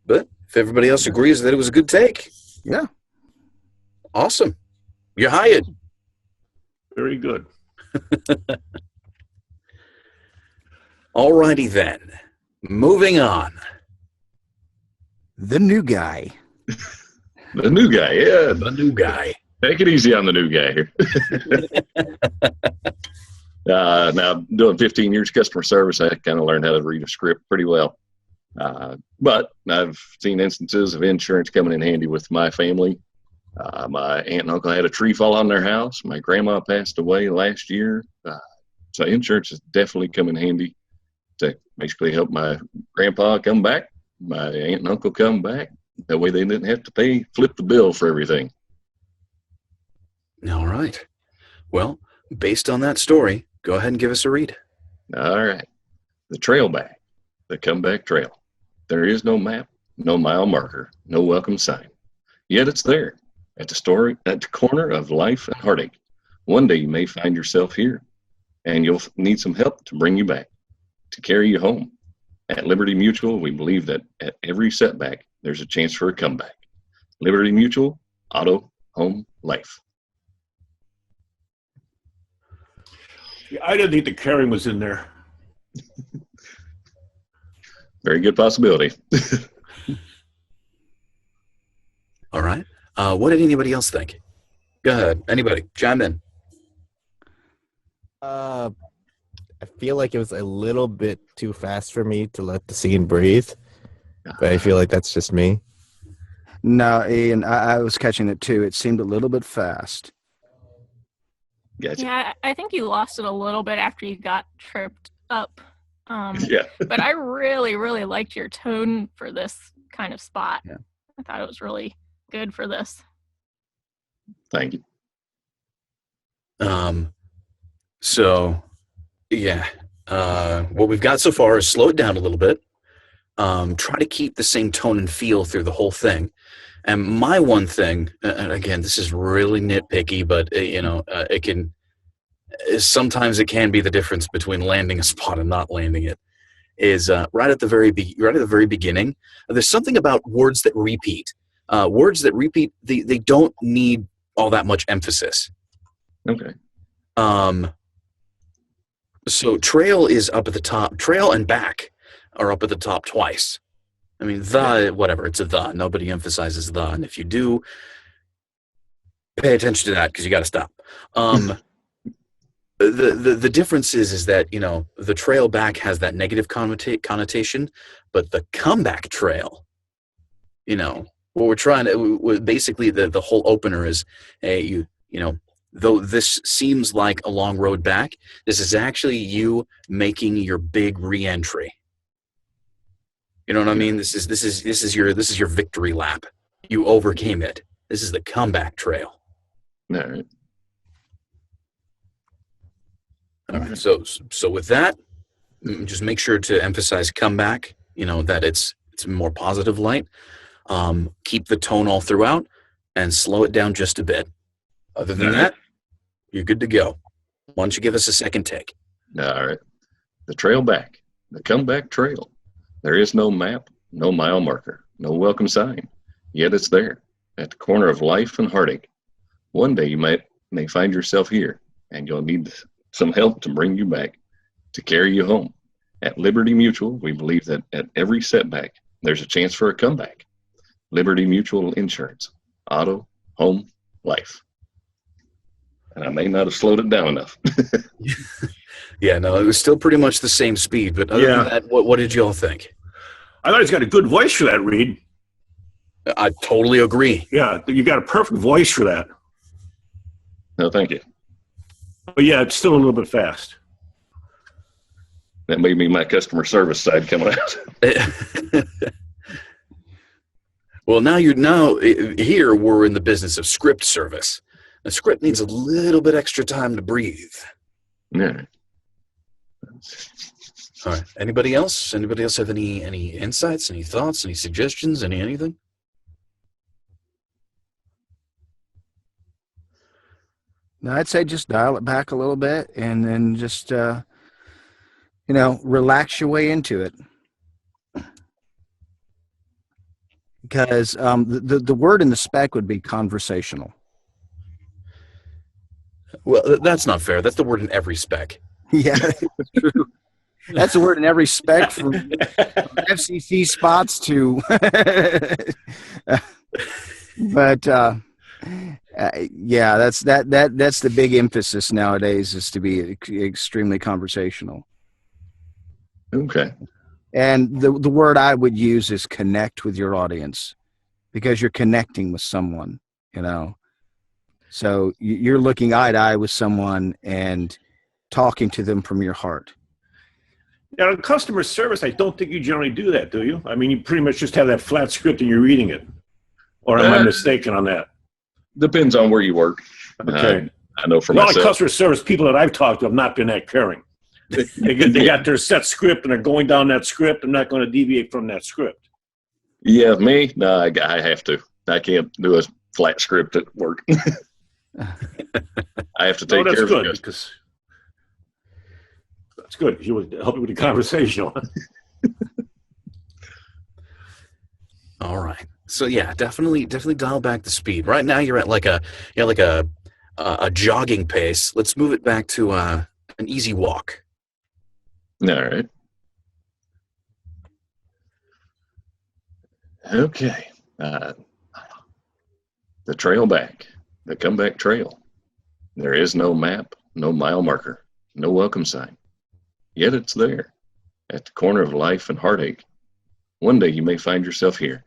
But if everybody else agrees that it was a good take, Yeah. awesome. You're hired. Very good. Alrighty then. Moving on. The new guy. The new guy, yeah. The new guy. Take it easy on the new guy here. Now, doing 15 years customer service, I kind of learned how to read a script pretty well. But I've seen instances of insurance coming in handy with my family. My aunt and uncle had a tree fall on their house. My grandma passed away last year. So insurance has definitely come in handy to basically help my grandpa come back, my aunt and uncle come back. That way they didn't have to flip the bill for everything. All right. Well, based on that story, go ahead and give us a read. All right. The trail back, the comeback trail. There is no map, no mile marker, no welcome sign. Yet it's there, at the corner of life and heartache. One day you may find yourself here, and you'll need some help to bring you back, to carry you home. At Liberty Mutual, we believe that at every setback, there's a chance for a comeback. Liberty Mutual, auto, home, life. Yeah, I didn't think the caring was in there. Very good possibility. All right. What did anybody else think? Go ahead. Anybody, chime in. I feel like it was a little bit too fast for me to let the scene breathe, but I feel like that's just me. No, Ian, I was catching it too. It seemed a little bit fast. Gotcha. Yeah, I think you lost it a little bit after you got tripped up. Yeah. But I really, really liked your tone for this kind of spot. Yeah. I thought it was really good for this. Thank you. So, yeah. What we've got so far is slow it down a little bit. Try to keep the same tone and feel through the whole thing. And my one thing, and again, this is really nitpicky, but it can. Sometimes it can be the difference between landing a spot and not landing it. Is right at the very beginning. There's something about words that repeat. Words that repeat, they don't need all that much emphasis. Okay. So trail is up at the top. Trail and back are up at the top twice. I mean, whatever, it's a the. Nobody emphasizes the. And if you do, pay attention to that because you got to stop. The difference is that, the trail back has that negative connotation, but the comeback trail, what we're trying to, basically the whole opener is, hey, though this seems like a long road back, this is actually you making your big re-entry. You know what I mean? This is your victory lap. You overcame it. This is the comeback trail. All right. All right. So with that, just make sure to emphasize comeback. That it's a more positive light. Keep the tone all throughout, and slow it down just a bit. Other than that, you're good to go. Why don't you give us a second take? All right. The trail back, the comeback trail. There is no map, no mile marker, no welcome sign. Yet it's there, at the corner of life and heartache. One day you may find yourself here, and you'll need some help to bring you back, to carry you home. At Liberty Mutual, we believe that at every setback, there's a chance for a comeback. Liberty Mutual Insurance, auto, home, life. And I may not have slowed it down enough. Yeah, no, it was still pretty much the same speed. But other than that, what did you all think? I thought he's got a good voice for that, Reed. I totally agree. Yeah, you got a perfect voice for that. No, thank you. But yeah, it's still a little bit fast. That may be my customer service side coming out. Well, here we're in the business of script service. A script needs a little bit extra time to breathe. Yeah. All right. Anybody else? Anybody else have any insights, any thoughts, any suggestions, anything? No, I'd say just dial it back a little bit and then just, relax your way into it. Because the word in the spec would be conversational. Well, that's not fair. That's the word in every spec. Yeah, that's true. That's the word in every spec from FCC spots to. But yeah, that's the big emphasis nowadays, is to be extremely conversational. Okay. And the word I would use is connect with your audience, because you're connecting with someone, So you're looking eye to eye with someone and talking to them from your heart. Now, in customer service, I don't think you generally do that, do you? I mean, you pretty much just have that flat script and you're reading it. Or am I mistaken on that? Depends on where you work. Okay. I know for a lot myself. of customer service people that I've talked to have not been that caring. They got their set script and they're going down that script. I'm not going to deviate from that script. Yeah, me? No, I have to. I can't do a flat script at work. I have to take care of good it. because that's good. You would help me with the conversation. All right. So yeah, definitely dial back the speed. Right now you're at like a jogging pace. Let's move it back to an easy walk. All right. Okay. The trail back, the comeback trail. There is no map, no mile marker, no welcome sign. Yet it's there, at the corner of life and heartache. One day you may find yourself here,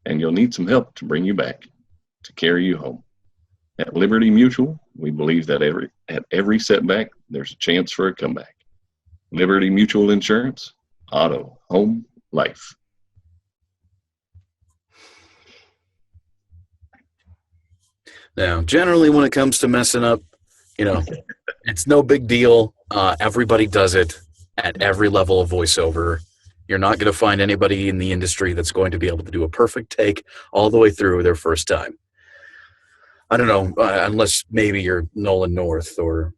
and you'll need some help to bring you back, to carry you home. At Liberty Mutual, we believe that at every setback, there's a chance for a comeback. Liberty Mutual Insurance, auto, home, life. Now, generally when it comes to messing up, it's no big deal. Everybody does it at every level of voiceover. You're not going to find anybody in the industry that's going to be able to do a perfect take all the way through their first time. I don't know, unless maybe you're Nolan North or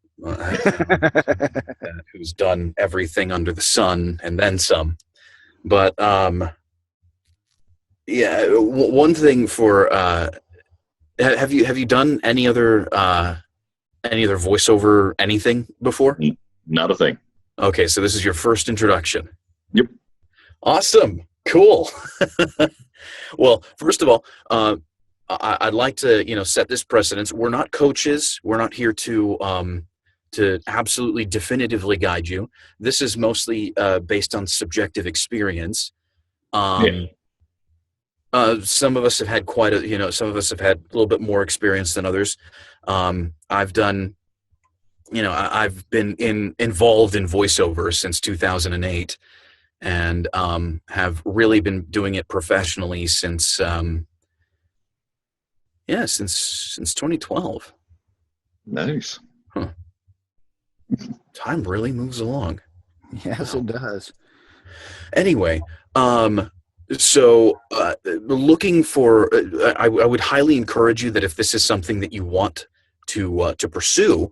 who's done everything under the sun and then some. But yeah, one thing for have you done any other voiceover anything before? Not a thing. Okay, so this is your first introduction. Yep. Awesome. Cool. Well, first of all, I'd like to, set this precedence. We're not coaches. We're not here to absolutely definitively guide you. This is mostly based on subjective experience. Some of us have had some of us have had a little bit more experience than others. I've done, I've been involved in voiceover since 2008 and have really been doing it professionally since 2012. Nice. Huh. Time really moves along. Yes, it does. Anyway, so looking for, I would highly encourage you that if this is something that you want to pursue,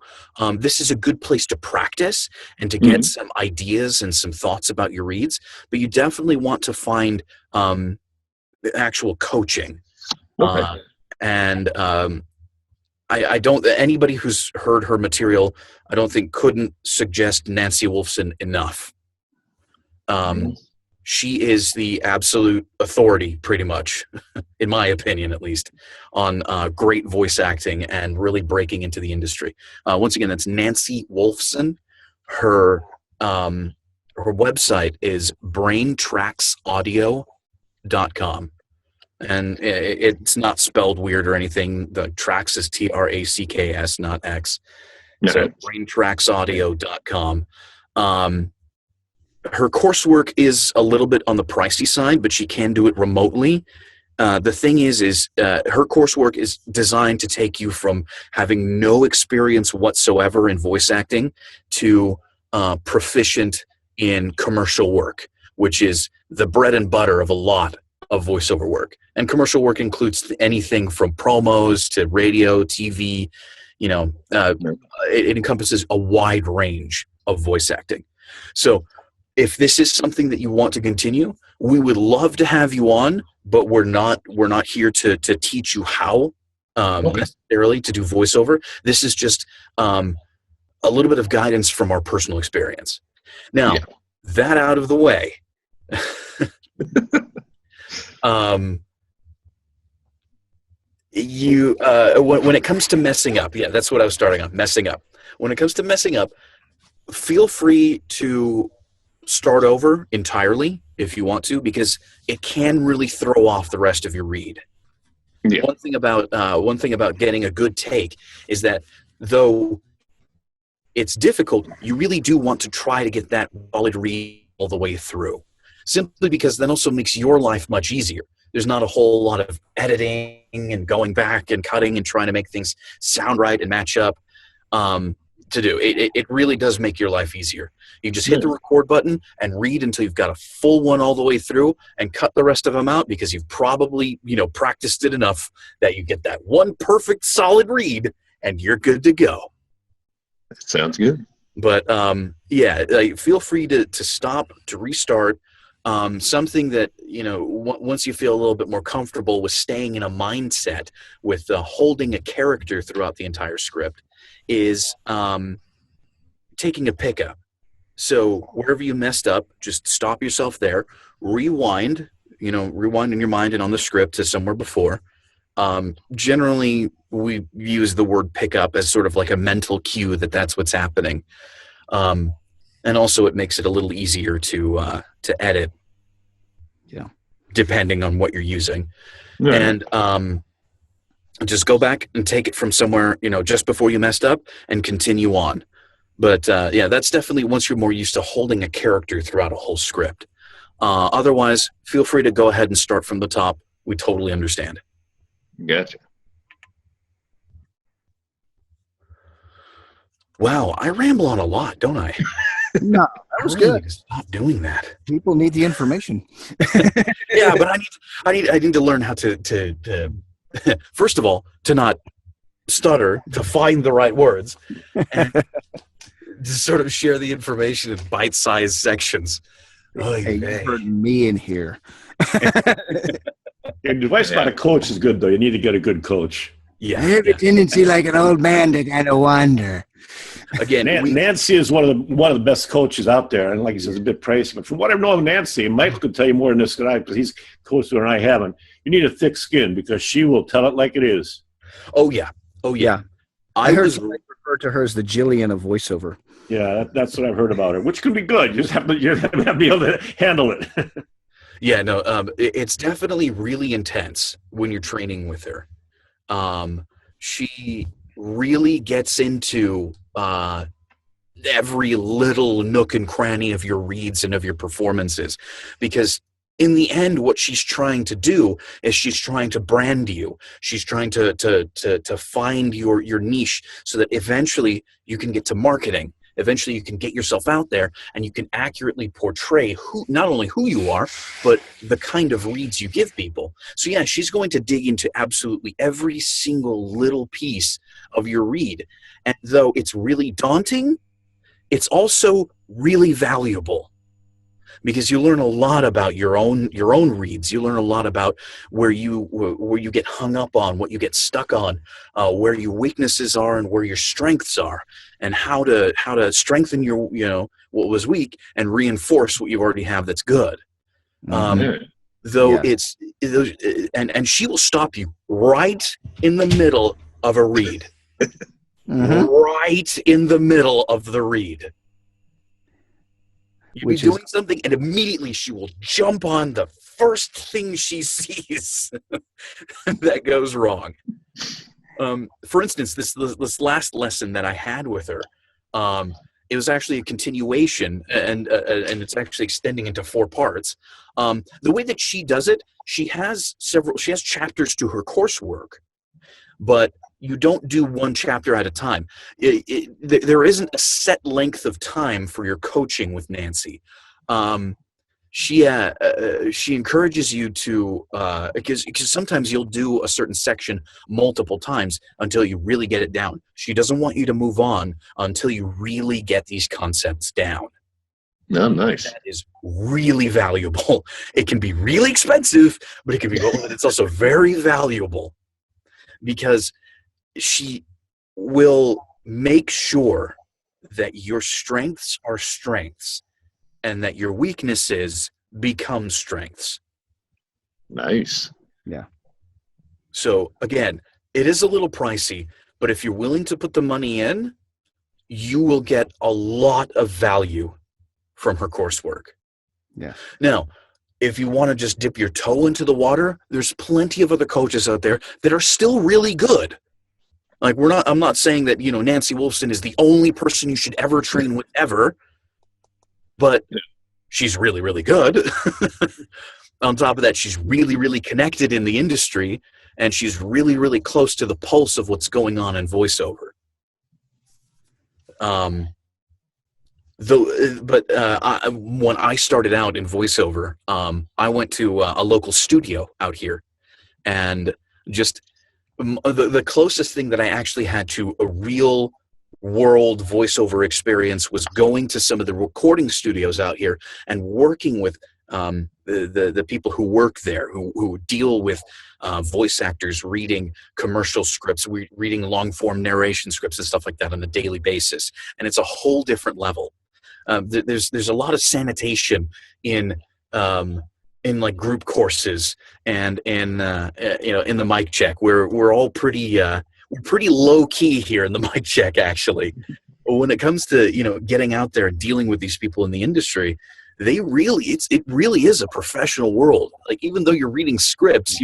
this is a good place to practice and to get some ideas and some thoughts about your reads. But you definitely want to find actual coaching. Okay. And I don't. Anybody who's heard her material, I don't think couldn't suggest Nancy Wolfson enough. She is the absolute authority, pretty much, in my opinion, at least, on great voice acting and really breaking into the industry. Once again, that's Nancy Wolfson. Her website is braintracksaudio.com. And it's not spelled weird or anything. The tracks is TRACKS, not X. So braintracksaudio.com. Her coursework is a little bit on the pricey side, but she can do it remotely. The thing is her coursework is designed to take you from having no experience whatsoever in voice acting to proficient in commercial work, which is the bread and butter of a lot of voiceover work. And commercial work includes anything from promos to radio, TV. It encompasses a wide range of voice acting. So if this is something that you want to continue, we would love to have you on, but we're not here to teach you how necessarily to do voiceover. This is just a little bit of guidance from our personal experience. Now, that out of the way, when it comes to messing up, that's what I was starting on, messing up. When it comes to messing up, feel free to start over entirely if you want to, because it can really throw off the rest of your read. Yeah. One thing about getting a good take is that though it's difficult, you really do want to try to get that solid read all the way through, simply because that also makes your life much easier. There's not a whole lot of editing and going back and cutting and trying to make things sound right and match up. to do. It really does make your life easier. You just hit the record button and read until you've got a full one all the way through, and cut the rest of them out because you've probably, practiced it enough that you get that one perfect solid read and you're good to go. That sounds good. But feel free to stop, to restart. Something that, once you feel a little bit more comfortable with staying in a mindset with holding a character throughout the entire script is taking a pickup. So wherever you messed up, just stop yourself there, rewind in your mind and on the script to somewhere before. Generally, we use the word pickup as sort of like a mental cue that's what's happening. And also it makes it a little easier to edit. Yeah. Depending on what you're using. Right. And just go back and take it from somewhere, just before you messed up and continue on. But that's definitely once you're more used to holding a character throughout a whole script. Otherwise, feel free to go ahead and start from the top. We totally understand. Gotcha. Wow, I ramble on a lot, don't I? No, that was I really good. need to stop doing that. People need the information. Yeah, but I need to learn how to first of all, to not stutter, to find the right words, and to sort of share the information in bite-sized sections. Hey, you heard me in here. Your advice about a coach is good, though. You need to get a good coach. Yeah, I have a tendency like an old man to kind of wander. Again, Nancy is one of the best coaches out there, and like he says, a bit pricey. But from what I know of Nancy, and Michael could tell you more than this than I, because he's coached her and I haven't. You need a thick skin because she will tell it like it is. Oh yeah. I heard somebody refer to her as the Jillian of voiceover. Yeah, that's what I've heard about her, which can be good. You just have to be able to handle it. Yeah, no, it's definitely really intense when you're training with her. She really gets into every little nook and cranny of your reads and of your performances, because in the end, what she's trying to do is she's trying to brand you. She's trying to find your niche so that eventually you can get to marketing. Eventually you can get yourself out there and you can accurately portray not only who you are, but the kind of reads you give people. So yeah, she's going to dig into absolutely every single little piece of your read. And though it's really daunting, it's also really valuable, because you learn a lot about your own reads. You learn a lot about where you get hung up on, what you get stuck on, where your weaknesses are and where your strengths are, and how to strengthen your what was weak and reinforce what you already have that's good. Though it's and she will stop you right in the middle of a read. Right in the middle of the read. You'll be doing something, and immediately she will jump on the first thing she sees that goes wrong. For instance, this last lesson that I had with her, it was actually a continuation, and it's actually extending into 4 parts. The way that she does it, she has chapters to her coursework, but you don't do one chapter at a time. There isn't a set length of time for your coaching with Nancy. She encourages you to, because sometimes you'll do a certain section multiple times until you really get it down. She doesn't want you to move on until you really get these concepts down. No, nice. That is really valuable. It can be really expensive, but it's also very valuable, because she will make sure that your strengths are strengths and that your weaknesses become strengths. Nice. Yeah. So again, it is a little pricey, but if you're willing to put the money in, you will get a lot of value from her coursework. Yeah. Now, if you want to just dip your toe into the water, there's plenty of other coaches out there that are still really good. Like I'm not saying that, Nancy Wolfson is the only person you should ever train with ever, but she's really, really good. On top of that, she's really, really connected in the industry, and she's really, really close to the pulse of what's going on in voiceover. When I started out in voiceover, I went to a local studio out here, and just the closest thing that I actually had to a real world voiceover experience was going to some of the recording studios out here and working with the people who work there, who deal with voice actors reading commercial scripts, reading long form narration scripts and stuff like that on a daily basis. And it's a whole different level. There's a lot of sanitation in like group courses and in the mic check. We're all pretty low key here in the mic check, actually. But when it comes to getting out there and dealing with these people in the industry, it really is a professional world. Like, even though you're reading scripts,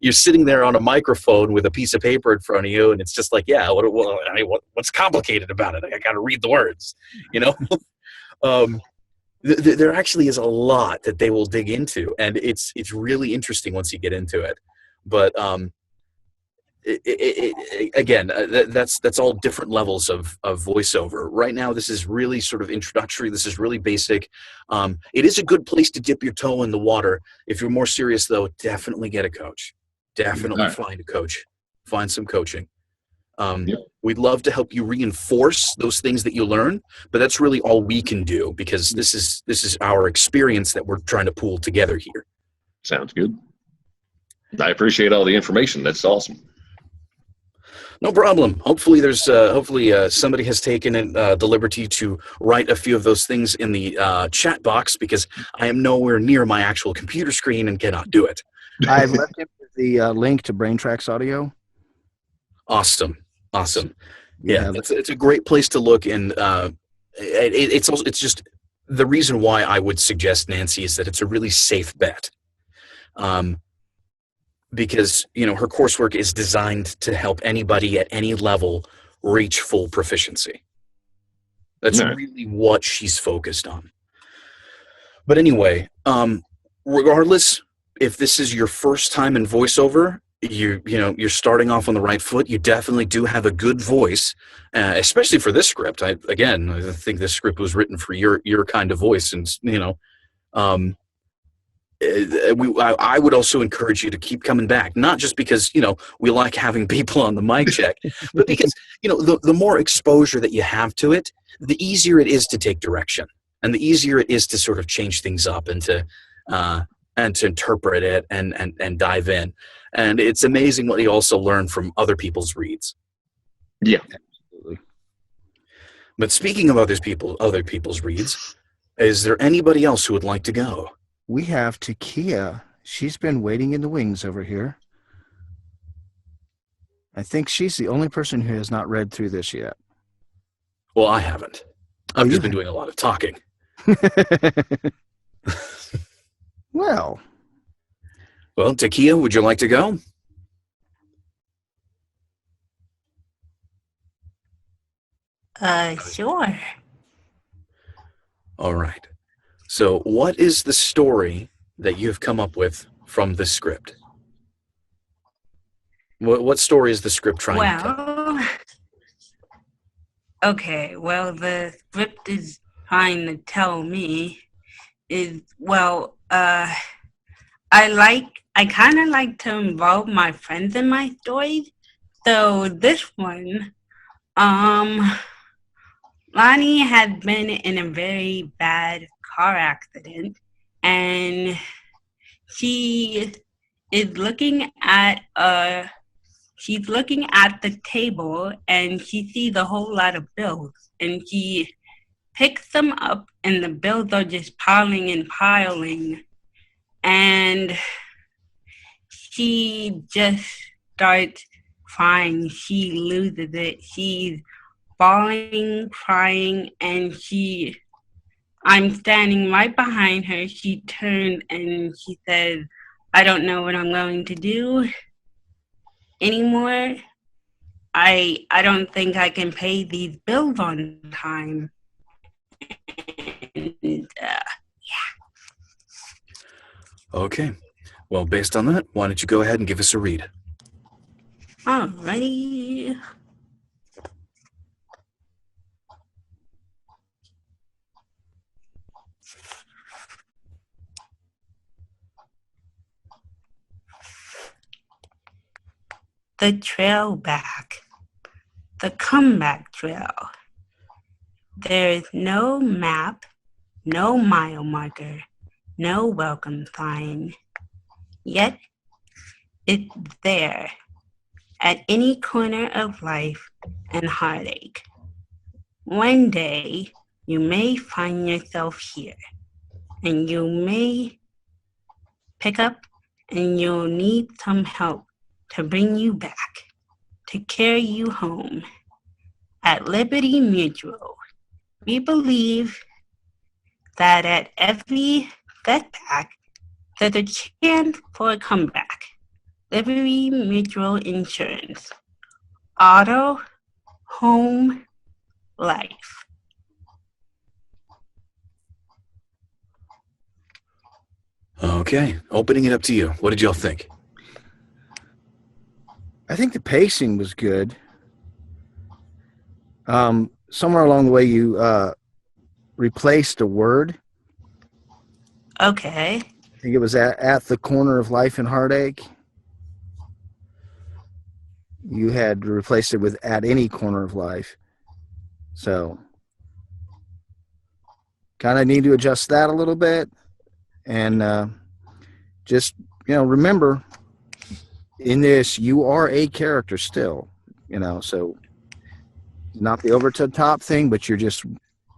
you're sitting there on a microphone with a piece of paper in front of you, and it's just like, yeah, what's complicated about it? I got to read the words, There actually is a lot that they will dig into, and it's really interesting once you get into it. But that's all different levels of voiceover. Right now, this is really sort of introductory. This is really basic. It is a good place to dip your toe in the water. If you're more serious, though, definitely get a coach. Definitely find a coach. Find some coaching. We'd love to help you reinforce those things that you learn, but that's really all we can do, because this is our experience that we're trying to pool together here. Sounds good. I appreciate all the information. That's awesome. No problem. Hopefully somebody has taken the liberty to write a few of those things in the chat box, because I am nowhere near my actual computer screen and cannot do it. I've left him the link to Brain Tracks Audio. Awesome. Yeah, it's a great place to look, and it's just the reason why I would suggest Nancy is that it's a really safe bet, because her coursework is designed to help anybody at any level reach full proficiency. That's really what she's focused on. But anyway, regardless, if this is your first time in voiceover, you're starting off on the right foot. You definitely do have a good voice, especially for this script. I think this script was written for your kind of voice, and I would also encourage you to keep coming back, not just because we like having people on the mic check, but because the more exposure that you have to it, the easier it is to take direction, and the easier it is to sort of change things up and to interpret it and dive in. And it's amazing what you also learn from other people's reads. Yeah, absolutely. But speaking of other people's reads, is there anybody else who would like to go? We have Takia. She's been waiting in the wings over here. I think she's the only person who has not read through this yet. Well, I haven't. I've just been doing a lot of talking. Well, Takia, would you like to go? Sure. All right. So what is the story that you've come up with from this script? What story is the script trying to tell? Okay, well, the script is trying to tell me is, I kind of like to involve my friends in my stories. So this one, Lonnie had been in a very bad car accident, and she is looking at the table, and she sees a whole lot of bills, and she picks them up, and the bills are just piling and piling, and she just starts crying. She loses it. She's bawling, crying, and I'm standing right behind her. She turned and she says, I don't know what I'm going to do anymore. I don't think I can pay these bills on time. And, Okay. Well, based on that, why don't you go ahead and give us a read? Alrighty. the trail back, the comeback trail. There is no map, no mile marker, no welcome sign. Yet it's there at any corner of life and heartache. One day you may find yourself here, and you may pick up and you'll need some help to bring you back, to carry you home. At Liberty Mutual, we believe that at every setback, there's a chance for a comeback. Liberty Mutual Insurance. Auto, home, life. Okay, opening it up to you. What did y'all think? I think the pacing was good. Somewhere along the way, you replaced a word. Okay. I think it was at the corner of life and heartache. You had replaced it with at any corner of life. So kind of need to adjust that a little bit. And just, remember, in this, you are a character still, so not the over to the top thing, but you're just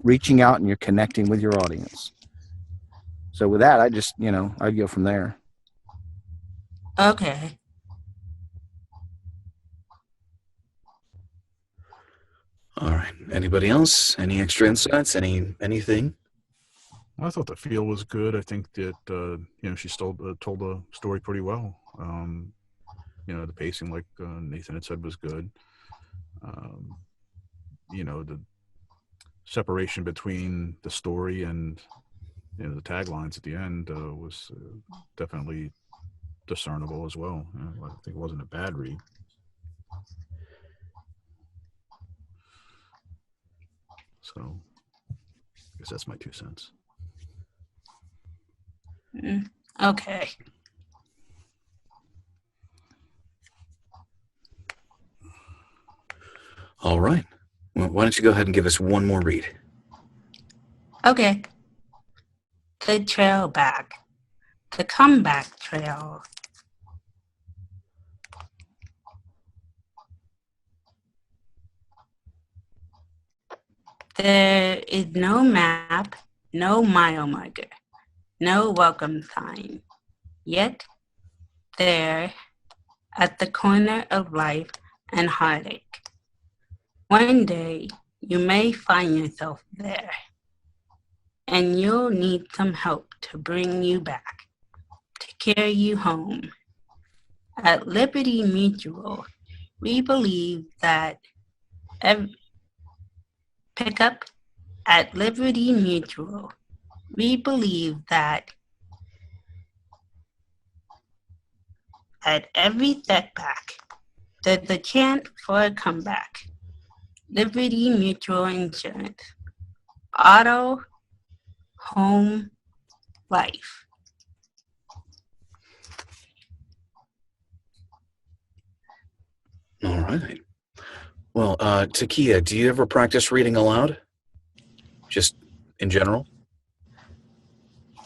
reaching out and you're connecting with your audience. So with that, I just, I'd go from there. Okay. All right. Anybody else? Any extra insights? Anything? I thought the feel was good. I think that she still told the story pretty well. The pacing, like Nathan had said, was good. The separation between the story and the taglines at the end was definitely discernible as well. I think it wasn't a bad read. So I guess that's my 2 cents. Okay. All right. Well, why don't you go ahead and give us one more read? Okay. The trail back. The comeback trail. There is no map, no mile marker, no welcome sign. Yet there, at the corner of life and heartache, one day you may find yourself there, and you'll need some help to bring you back, to carry you home. At Liberty Mutual, we believe that pick up at Liberty Mutual. We believe that at every setback, there's a chance for a comeback. Liberty Mutual Insurance. Auto, home, life. All right. Well, Takia, do you ever practice reading aloud? Just in general?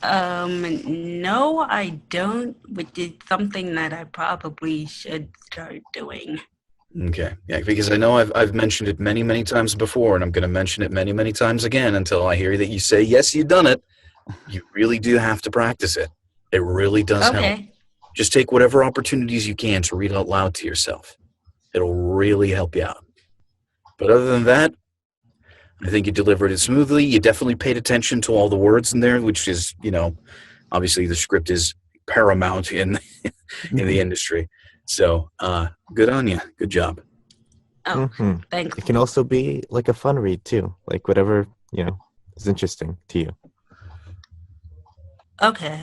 No, I don't, which is something that I probably should start doing. Okay. Yeah, because I know I've mentioned it many, many times before, and I'm going to mention it many, many times again until I hear that you say, yes, you've done it. You really do have to practice it. It really does help. Just take whatever opportunities you can to read out loud to yourself. It'll really help you out. But other than that, I think you delivered it smoothly. You definitely paid attention to all the words in there, which is, obviously the script is paramount in the industry. So good on you. Good job. Oh, thanks. It can also be like a fun read too, like whatever, is interesting to you. Okay.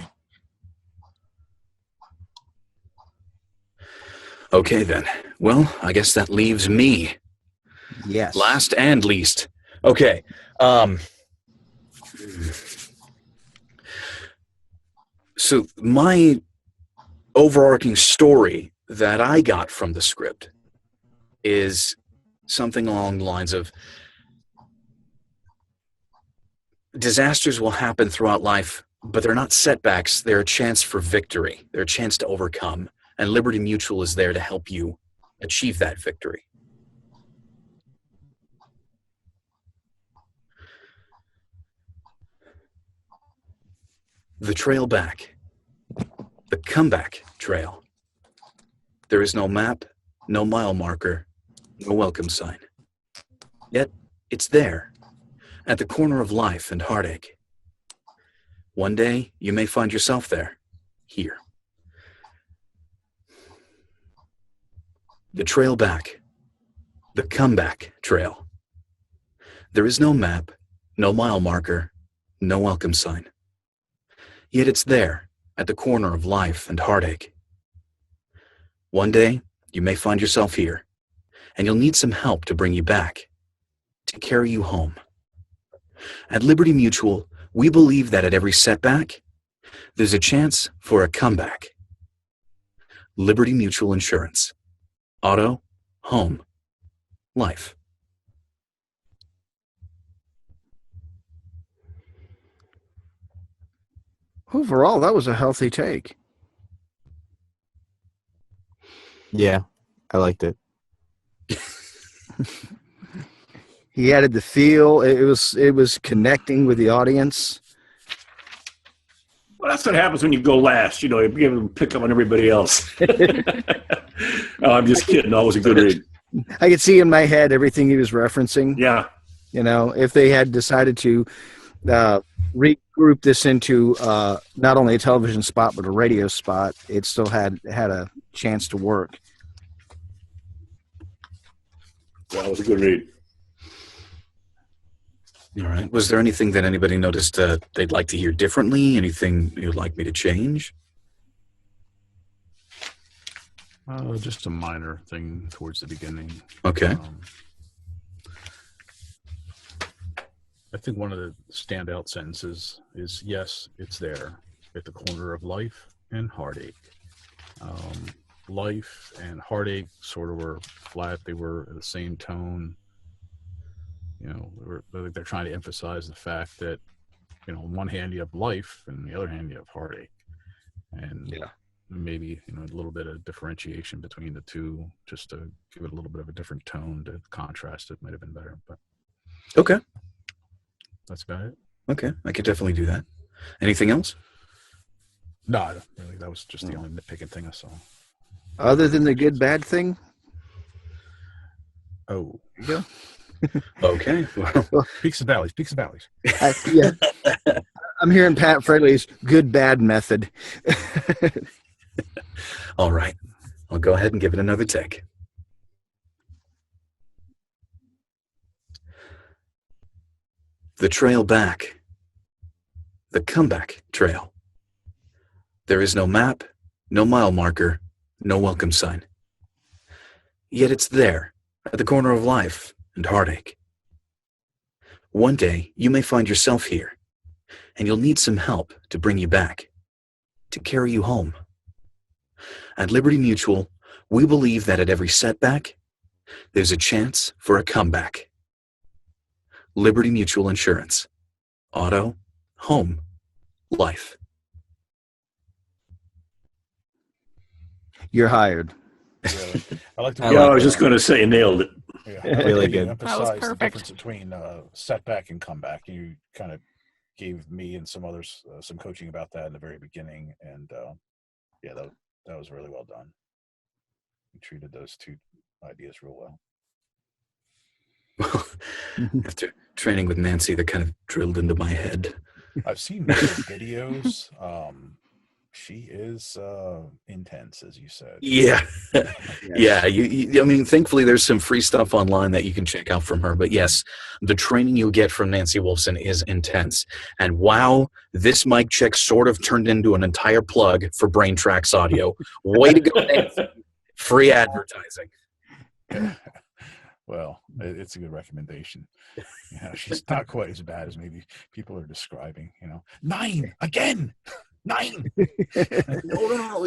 Okay, then. Well, I guess that leaves me. Yes. Last and least. Okay. So my overarching story that I got from the script is something along the lines of disasters will happen throughout life, but they're not setbacks. They're a chance for victory. They're a chance to overcome. And Liberty Mutual is there to help you achieve that victory. The trail back. The comeback trail. There is no map, no mile marker, no welcome sign. Yet, it's there, at the corner of life and heartache. One day, you may find yourself there, here. The trail back. The comeback trail. There is no map, no mile marker, no welcome sign. Yet it's there, at the corner of life and heartache. One day, you may find yourself here, and you'll need some help to bring you back, to carry you home. At Liberty Mutual, we believe that at every setback, there's a chance for a comeback. Liberty Mutual Insurance. Auto, home, life. Overall, that was a healthy take. Yeah, I liked it. He added the feel. It was connecting with the audience. Well, that's what happens when you go last. You know, you be able to pick up on everybody else. No, I'm just kidding. That was a good read. I could see in my head everything he was referencing. Yeah. You know, if they had decided to regroup this into not only a television spot but a radio spot, it still had a chance to work. That was a good read. All right. Was there anything that anybody noticed they'd like to hear differently? Anything you'd like me to change? Just a minor thing towards the beginning. Okay. I think one of the standout sentences is, yes, it's there at the corner of life and heartache. Life and heartache sort of were flat. They were the same tone. You know, they're trying to emphasize the fact that, you know, on one hand you have life and on the other hand you have heartache. And yeah, maybe, you know, a little bit of differentiation between the two, just to give it a little bit of a different tone to contrast it might have been better. But okay. That's about it. Okay. I could definitely do that. Anything else? No, really, that was just the only nitpicking thing I saw. Other than the good bad thing? Oh. Yeah. Okay. Well, Peaks and valleys, peaks and valleys. Yeah. I'm hearing Pat Fraley's good bad method. All right. I'll go ahead and give it another take. The trail back. The comeback trail. There is no map, no mile marker, no welcome sign. Yet it's there, at the corner of life and heartache. One day, you may find yourself here, and you'll need some help to bring you back, to carry you home. At Liberty Mutual, we believe that at every setback, there's a chance for a comeback. Liberty Mutual Insurance. Auto, home, life. You're hired. Really. I like to. Yeah, I was just going to say, nailed it. Yeah, Really good. Emphasize the perfect. difference between setback and comeback. You kind of gave me and some others some coaching about that in the very beginning, and yeah, that was really well done. You treated those two ideas real well. Well, after training with Nancy, that kind of drilled into my head. I've seen her videos. She is intense, as you said. Yeah. Yeah. I mean, thankfully, there's some free stuff online that you can check out from her. But yes, the training you get from Nancy Wolfson is intense. And wow, this mic check sort of turned into an entire plug for Brain Tracks Audio. Way to go, Nancy. Free advertising. Yeah. Well, it's a good recommendation. You know, she's not quite as bad as maybe people are describing. You know, 9 again. 9. No.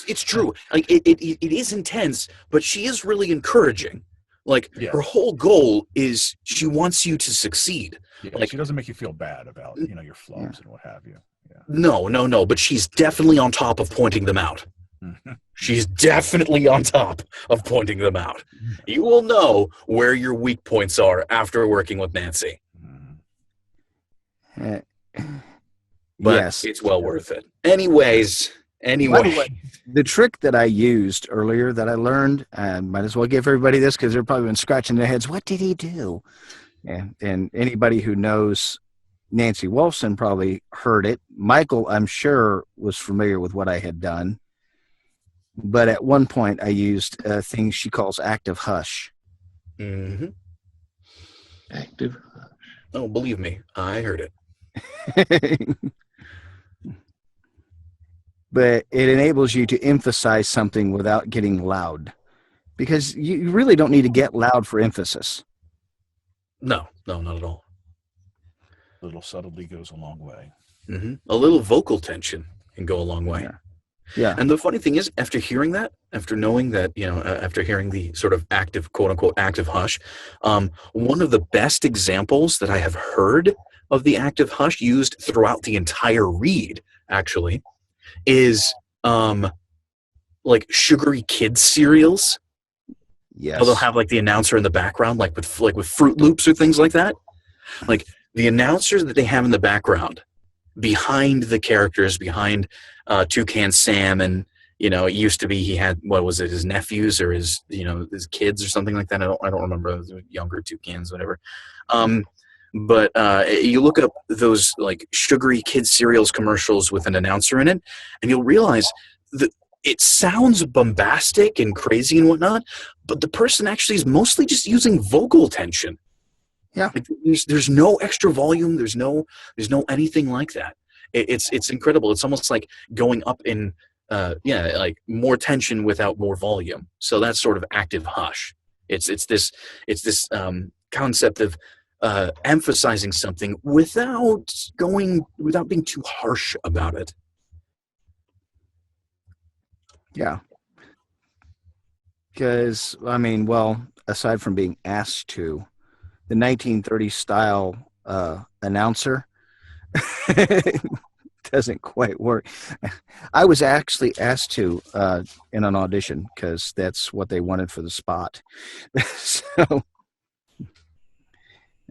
It's true. Like it is intense, but she is really encouraging. Like her whole goal is she wants you to succeed. Yeah, like she doesn't make you feel bad about your flubs and what have you. Yeah. No. But she's definitely on top of pointing them out. She's definitely on top of pointing them out. You will know where your weak points are after working with Nancy. But yes, it's well worth it. Anyways. By the way, the trick that I used earlier that I learned, might as well give everybody this because they're probably been scratching their heads. What did he do? And anybody who knows Nancy Wolfson probably heard it. Michael, I'm sure, was familiar with what I had done. But at one point, I used a thing she calls active hush. Mm-hmm. Active hush. Oh, believe me, I heard it. But it enables you to emphasize something without getting loud. Because you really don't need to get loud for emphasis. No, not at all. A little subtlety goes a long way. Mm-hmm. A little vocal tension can go a long way. Yeah. And the funny thing is, after hearing that, after knowing that, after hearing the sort of active, quote unquote, active hush, one of the best examples that I have heard of the active hush used throughout the entire read, actually, is like sugary kids cereals. Yes. They'll have like the announcer in the background, like with Fruit Loops or things like that. Like the announcers that they have in the background behind the characters, behind Toucan Sam, and it used to be he had, what was it, his nephews or his kids or something like that. I don't remember, younger toucans, whatever. But you look up those like sugary kids cereals commercials with an announcer in it, and you'll realize that it sounds bombastic and crazy and whatnot, but the person actually is mostly just using vocal tension. Yeah. Like, there's no extra volume. There's no anything like that. It's incredible. It's almost like going up in like more tension without more volume. So that's sort of active hush. It's this concept of emphasizing something without being too harsh about it. Yeah. Because, aside from being asked to, the 1930s style announcer doesn't quite work. I was actually asked to in an audition because that's what they wanted for the spot. So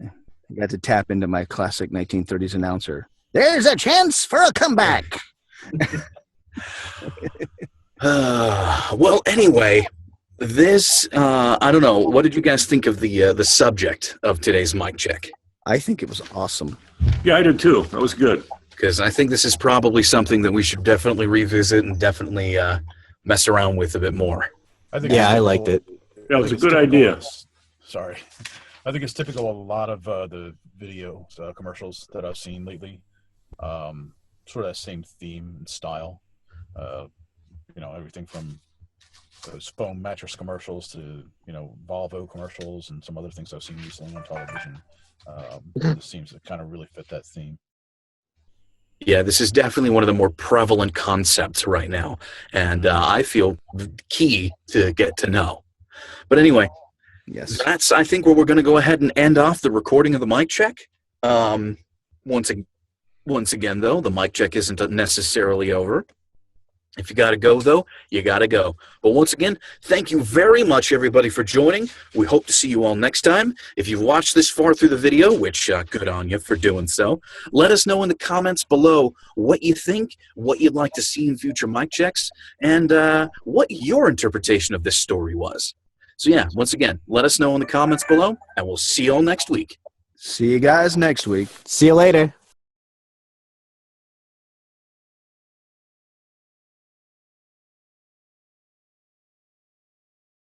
I got to tap into my classic 1930s announcer. There's a chance for a comeback. Well, anyway, this I don't know. What did you guys think of the subject of today's mic check? I think it was awesome. Yeah, I did too. That was good. Because I think this is probably something that we should definitely revisit and definitely mess around with a bit more. I liked it. That was a good idea. Sorry. I think it's typical of a lot of the video commercials that I've seen lately. Sort of that same theme and style. Everything from those foam mattress commercials to, Volvo commercials and some other things I've seen recently on television. It seems to kind of really fit that theme. Yeah, this is definitely one of the more prevalent concepts right now, and I feel key to get to know. But anyway, yes, that's, I think, where we're going to go ahead and end off the recording of the mic check. Once again, though, the mic check isn't necessarily over. If you got to go, though, you got to go. But once again, thank you very much, everybody, for joining. We hope to see you all next time. If you've watched this far through the video, which good on you for doing so, let us know in the comments below what you think, what you'd like to see in future mic checks, and what your interpretation of this story was. So, yeah, once again, let us know in the comments below, and we'll see you all next week. See you guys next week. See you later.